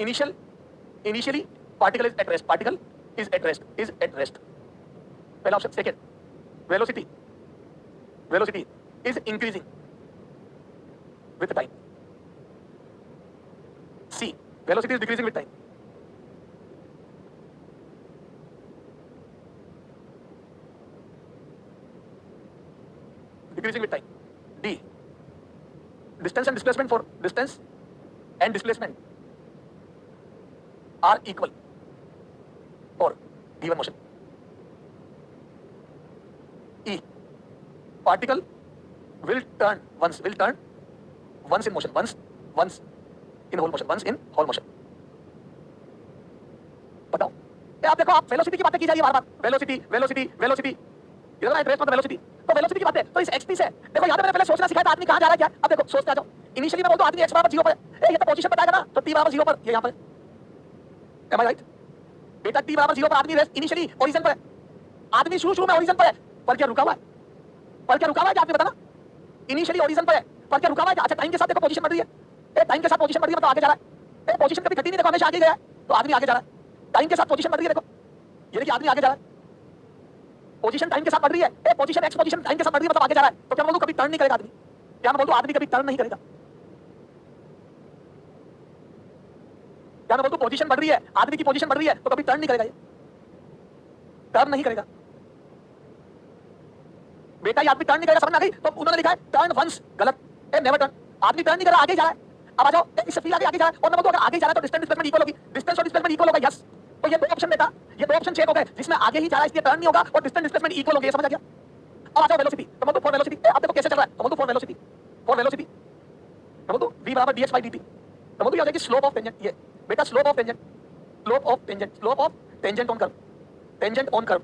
initially particle is at rest, पहला option. Second velocity is increasing with time. C velocity is decreasing with time. Decreasing with time. D distance and displacement are equal for given motion. E particle will turn once in motion, once in whole motion. बताओ आप देखो, आप वेलोसिटी की बातें की जा रही है बार-बार, वेलोसिटी इधर ना, रेस मतलब वेलोसिटी, तो वेलोसिटी की बात है। तो इस एक्स से देखो, याद है मैंने पहले सोचना सिखाया था आदमी कहां जा रहा है क्या। अब देखो सोचते आ जाओ, इनिशियली मैं बोलता हूं आदमी x बराबर 0 पर है, ये तो पोजीशन बताएगा ना, तो t बराबर 0 पर ये यहां पर एम आई राइट बेटा, t बराबर 0 पर आदमी इनिशियली ओरिजिन पर है, आदमी शुरू में ओरिजिन पर है, पर क्या रुका हुआ है, पर क्या रुका हुआ है, आदमी बताना इनिशियली ओरिजिन पर है, पर क्या रुका हुआ है, अच्छा टाइम के साथ देखो पोजीशन बढ़ रही है, ए टाइम के साथ पोजीशन बढ़ रही है मतलब आगे जा रहा है, ए पोजीशन कभी घटी नहीं, देखो हमेशा आगे गया है, तो आदमी आगे जा रहा है, टाइम के साथ पोजीशन बढ़ रही है, देखो ये देखिए आदमी आगे जा रहा है, पोजीशन टाइम के साथ बढ़ रही है, ए पोजीशन एक्स पोजीशन टाइम के साथ बढ़ रही है मतलब आगे जा रहा है, तो क्या मैं बोलूं कभी टर्न नहीं करेगा आदमी, क्या मैं बोलूं आदमी कभी टर्न नहीं करेगा, क्या मैं बोलूं पोजीशन बढ़ रही है, आदमी की पोजीशन बढ़ रही है तो कभी टर्न नहीं करेगा, ये टर्न नहीं करेगा बेटा, ये आदमी टर्न नहीं करेगा, समझ में आ गई, तो उन्होंने लिखा है टर्न वंस, गलत, ए नेवर टर्न, आदमी टर्न नहीं कर रहा, आगे जा रहा है, अब आ जाओ इससे फील आगे जा रहा है, और मैं बोलूं अगर आगे जा रहा है तो डिस्टेंस डिस्प्लेसमेंट इक्वल होगी, डिस्टेंस और डिस्प्लेसमेंट इक्वल होगा, यस, तो ये दो ऑप्शन बेटा, ये दो ऑप्शन चेक हो गए, जिसमें आगे ही जा रहा है इसलिए टर्न नहीं होगा और डिस्टेंस डिस्प्लेसमेंट इक्वल होगी, समझ आ गया, अब आ जाओ वेलोसिटी, तो मैं बोलूं फॉर वेलोसिटी, आप देखो कैसे चल रहा है, तो मैं बोलूं फॉर वेलोसिटी, मैं बोलूं v बराबर dx by dt, तो मैं बोलूं ये हो जाएगी स्लोप ऑफ टेंजेंट, ये बेटा slope of tangent, slope of tangent, slope of tangent on curve, tangent on curve,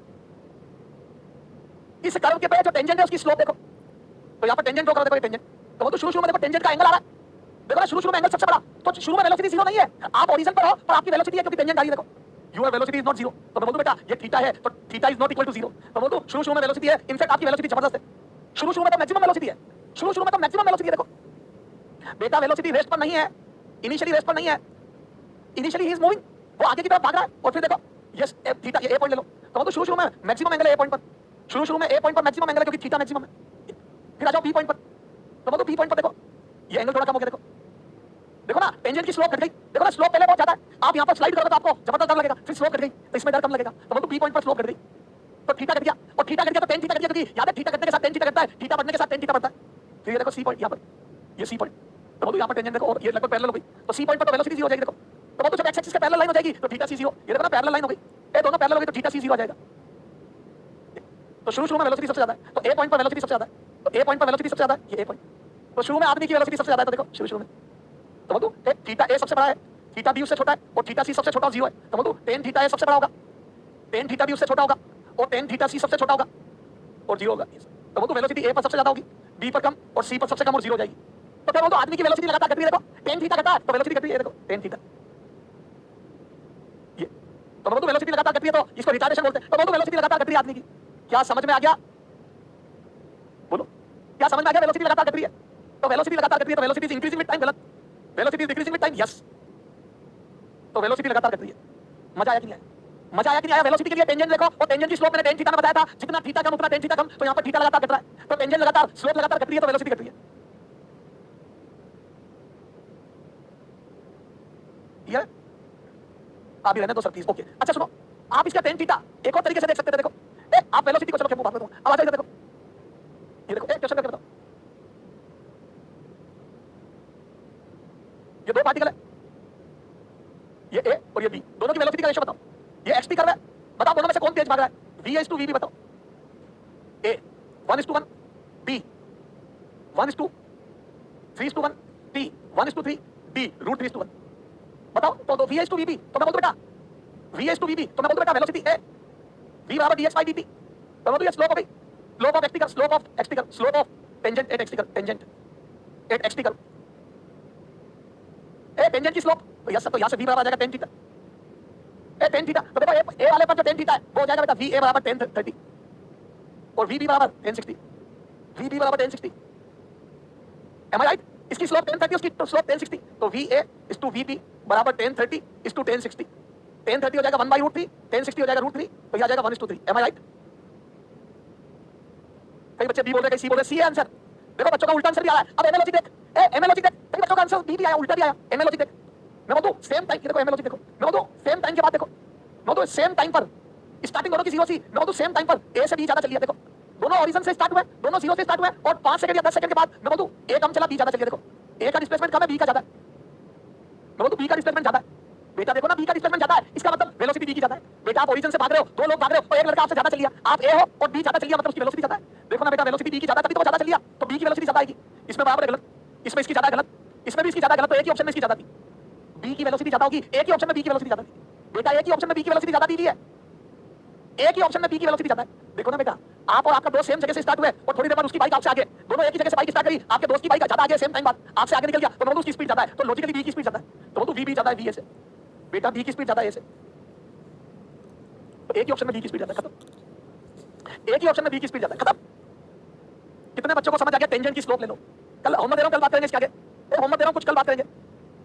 इस कर्व के पे जो टेंजेंट है उसकी स्लोप देखो, तो यहां पर टेंजेंट ड्रॉ करो, देखो ये टेंजेंट, तो वो तो शुरू में देखो टेंजेंट का एंगल आ रहा है, देखो ना शुरू में एंगल सबसे बड़ा, तो शुरू में वेलोसिटी जीरो नहीं है, आप ओरिजिन पर हो पर आपकी वेलोसिटी है क्योंकि टेंजेंट आ रही है, देखो your velocity is not zero, तो मैं बोलूं बेटा ये थीटा है तो theta is not equal to zero, तो बोलूं शुरू में वेलोसिटी है, इनफैक्ट आपकी वेलोसिटी जबरदस्त है, शुरू में तो मैक्सिमम वेलोसिटी है, शुरू में तो मैक्सिमम वेलोसिटी है, देखो बेटा वेलोसिटी रेस्ट पर नहीं है, इनिशियली रेस्ट पर नहीं है, इनिशियली ही इज मूविंग, वो आगे की तरफ भाग रहा है, और फिर देखो यस थीटा, ये ए पॉइंट ले लो, तो शुरू में मैक्सिमम एंगल है ए पॉइंट पर, शुरू में ए पॉइंट पर मैक्सिमम एंगल है क्योंकि थीटा मैक्सिमम है, फिर आ जाओ बी पॉइंट पर, तो बी पॉइंट पर देखो ये एंगल थोड़ा कम हो गया, देखो ना टेंजेंट की स्लोप घट गई, देखो ना स्लोप पहले बहुत ज्यादा है, आप यहां पर स्लाइड करोगे तो आपको जबरदस्त डर लगेगा, फिर स्लोप घट गई तो इसमें डर कम लगेगा, तो बी पॉइंट पर स्लोप घट गई, तो थीटा घट गया, और थीटा घट गया तो टेन थीटा घट गया, क्योंकि याद है थीटा घटने के साथ टेन थीटा घटता है, थीटा बढ़ने के साथ टेन थीटा बढ़ता है, फिर ये देखो सी पॉइंट यहां पर, ये सी पॉइंट, तो यहां पर टेंजेंट देखो और ये लगभग पैरेलल हो गई, तो सी पॉइंट पर तो वेलोसिटी जीरो हो जाएगी, देखो तो जब एक्स एक्सिस के पैरेलल लाइन हो जाएगी तो थीटा सी जीरो, ये देखो ना पैरेलल लाइन हो गई, ये दोनों पैरेलल हो गई तो थीटा सी जीरो आ जाएगा, तो शुरू में वेलोसिटी सबसे ज्यादा है, तो ए पॉइंट पर वेलोसिटी सबसे ज्यादा है, तो ए पॉइंट पर वेलोसिटी सबसे ज्यादा है, ये ए पॉइंट, तो शुरू में आदमी की वेलोसिटी सबसे ज्यादा है, तो देखो शुरू में, तो बोलूं थीटा ए सबसे बड़ा है, थीटा बी उससे छोटा है, और थीटा सी सबसे छोटा और जीरो है, तो बोलूं टेन थीटा ए सबसे बड़ा होगा, टेन थीटा बी उससे छोटा होगा, और टेन थीटा सी सबसे छोटा होगा और जीरो होगा, तो बोलूं वेलोसिटी ए पर सबसे ज्यादा होगी, बी पर कम और सी पर सबसे कम और जीरो हो जाएगी, तो क्या बोलूं आदमी की वेलोसिटी लगातार घट रही है, देखो टेन थीटा घटा तो वेलोसिटी घट रही है, देखो टेन थीटा, ये तो बोलूं वेलोसिटी लगातार घट रही है तो इसको रिटार्डेशन बोलते हैं, तो बोलूं वेलोसिटी लगातार घट रही है आदमी की, क्या समझ में आ गया, बोलो क्या समझ में आ गया, वेलोसिटी लगातार घट रही है, तो वेलोसिटी लगातार घट रही है, तो velocity is increasing with time, गलत, velocity is decreasing with time, yes, तो वेलोसिटी लगातार घट रही है, मजा आया कि नहीं आया, मजा आया कि नहीं आया, वेलोसिटी के लिए टेंजेंट देखो, और टेंजेंट की स्लोप मैंने टेन थीटा में बताया था, जितना थीटा कम उतना टेन थीटा कम, तो यहां पर थीटा लगातार घट रहा है, तो टेंजेंट लगातार स्लोप लगातार घट रही है, तो वेलोसिटी घट रही है, ये आप भी रहने दो सब प्लीज, ओके, अच्छा सुनो, आप इसका टेन थीटा एक और तरीके से देख सकते थे, देखो आप वेलोसिटी को चलो क्या बात करता हूं, अब आ जाओ इधर देखो, ये देखो एक क्वेश्चन करके बताओ, ये दो पार्टिकल है, ये ए और ये बी, दोनों की वेलोसिटी का रेशियो बताओ, ये एक्स टी कर्व है, बताओ दोनों में से कौन तेज भाग रहा है, v is to v भी बताओ, a 1:1, b 1:3:1, t 1:3, d √3:1, बताओ तो v is to v, तो मैं बोल दूं बेटा v is to v, तो मैं बोल दूं बेटा वेलोसिटी a v बराबर dx by dt, तो मैं बोल दूं ये स्लोप हो गई, slope of x t curve, slope of tangent at x t curve, tangent at x t curve, A tangent की स्लोप, तो यस तो यहां से v बराबर आ जाएगा tan थीटा, ए tan थीटा, तो देखो ए वाले पर जो tan थीटा है वो हो जाएगा बेटा va बराबर tan 30 और vb बराबर tan 60, vb बराबर tan 60, एम आई राइट, इसकी स्लोप tan 30 उसकी स्लोप tan 60, तो va is to vb बराबर tan 30 is to tan 60, tan 30 हो जाएगा 1/√3, tan 60 हो जाएगा √3, तो ये आ जाएगा 1:3, एम आई राइट, कई बच्चे बी बोल रहे हैं, कई सी बोल रहे हैं, सी है आंसर, देखो बच्चों का उल्टा आंसर भी आ रहा है, अब एम लॉजिक देख, एम लॉजिक देख, कई बच्चों का आंसर बी भी आया उल्टा भी आया, एम लॉजिक देख, मैं बोलूं सेम टाइम, देखो एम लॉजिक देखो, मैं बोलूं सेम टाइम के बाद देखो, मैं बोलूं सेम टाइम पर स्टार्टिंग दोनों की 0 सी, मैं बोलूं सेम टाइम पर ए से बी ज्यादा चली है, देखो दोनों ओरिजिन से स्टार्ट हुए, दोनों 0 से स्टार्ट हुए, और 5 सेकंड या 10 सेकंड के बाद मैं बोलूं ए कम चला बी ज्यादा चली है, देखो ए का डिस्प्लेसमेंट कम है बी का ज्यादा है, मैं बोलूं बी का डिस्प्लेसमेंट ज्यादा है, बेटा देखो ना बी का डिस्प्लेसमेंट ज्यादा है, इसका मतलब वेलोसिटी बी की ज्यादा है, बेटा आप ओरिजिन से भाग रहे हो, दो लोग भाग रहे हो, और एक लड़का आपसे ज्यादा चलिए, आप ए हो और बी ज्यादा चलिए, मतलब उसकी वेलोसिटी ज्यादा है, देखो ना बेटा वेलोसिटी बी की ज्यादा तभी तो ज्यादा चलिए, तो बी की वेलोसिटी ज्यादा आएगी, इसमें बराबर है गलत, इसमें इसकी ज्यादा गलत, इसमें भी इसकी ज्यादा गलत, तो एक ही ऑप्शन में इसकी ज्यादा थी, बी की वेलोसिटी ज्यादा होगी, एक ही ऑप्शन में बी की वेलोसिटी ज्यादा थी, बेटा एक ही ऑप्शन में बी की वेलोसिटी ज्यादा दी है, एक ही ऑप्शन में बी की वेलोसिटी ज्यादा है, देखो ना बेटा आप और आपका दोस्त सेम जगह से स्टार्ट हुए और थोड़ी देर बाद उसकी बाइक आपसे आगे, दोनों एक ही जगह से बाइक स्टार्ट करी, आपके दोस्त की बाइक ज्यादा आगे, सेम टाइम बाद आपसे आगे निकल गया, तो बोलो उसकी स्पीड ज्यादा है, तो लॉजिकली वी की स्पीड ज्यादा है, तो वी ज्यादा है वी से, बेटा वी की स्पीड ज्यादा है ए से, तो एक ही ऑप्शन में वी की स्पीड ज्यादा, खत्म। एक ही ऑप्शन में वी की स्पीड ज्यादा, खत्म। कितने बच्चों को समझ आ गया? टेंजेंट की स्लोप ले लो। कल होमवर्क दे रहा हूं, कल बात करेंगे इसके आगे। होमवर्क दे रहा हूं, कुछ कल बात करेंगे।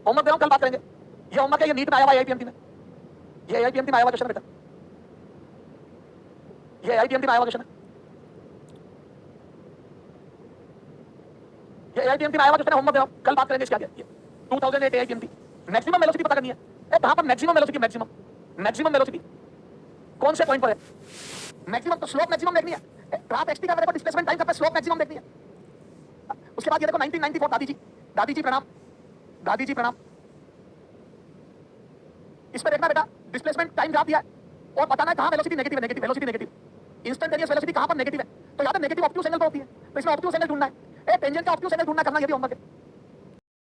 होमवर्क दे रहा हूं, कल बात करेंगे। ये होमवर्क है, ये नीट में आया हुआ आईआईपीएमटी में, ये आईआईपीएमटी में आया हुआ क्वेश्चन है बेटा, ये आईआईपीएमटी में आया हुआ क्वेश्चन है, ये आईआईपीएमटी में आया हुआ क्वेश्चन है। होमवर्क दे रहा हूं, कल बात करेंगे इसके आगे। 2008 आईआईपीएमटी मैक्सिमम वेलोसिटी पता करनी है। कहां पर मैक्सिमम वेलोसिटी? मैक्सिमम वेलोसिटी कौन से पॉइंट पर है? मैक्सिमम तो स्लोप मैक्सिमम देखनी है। ग्राफ एक्सटी का मेरे को डिस्प्लेसमेंट टाइम का स्लोप मैक्सिमम देखनी है। उसके बाद ये देखो 1994 दादी जी प्रणाम, दादी जी प्रणाम। इसमें देखना बेटा, डिस्प्लेसमेंट टाइम ग्राफ दिया है और बताना है कहां वेलोसिटी नेगेटिव है, negative velocity negative, instantaneous velocity कहां पर नेगेटिव है, तो यहां पर नेगेटिव ऑब्ट्यूज एंगल पर होती है, तो इसमें ऑब्ट्यूज एंगल ढूंढना है। टेंजेंट का ऑब्ट्यूज एंगल ढूंढना करना, ये भी होमवर्क है।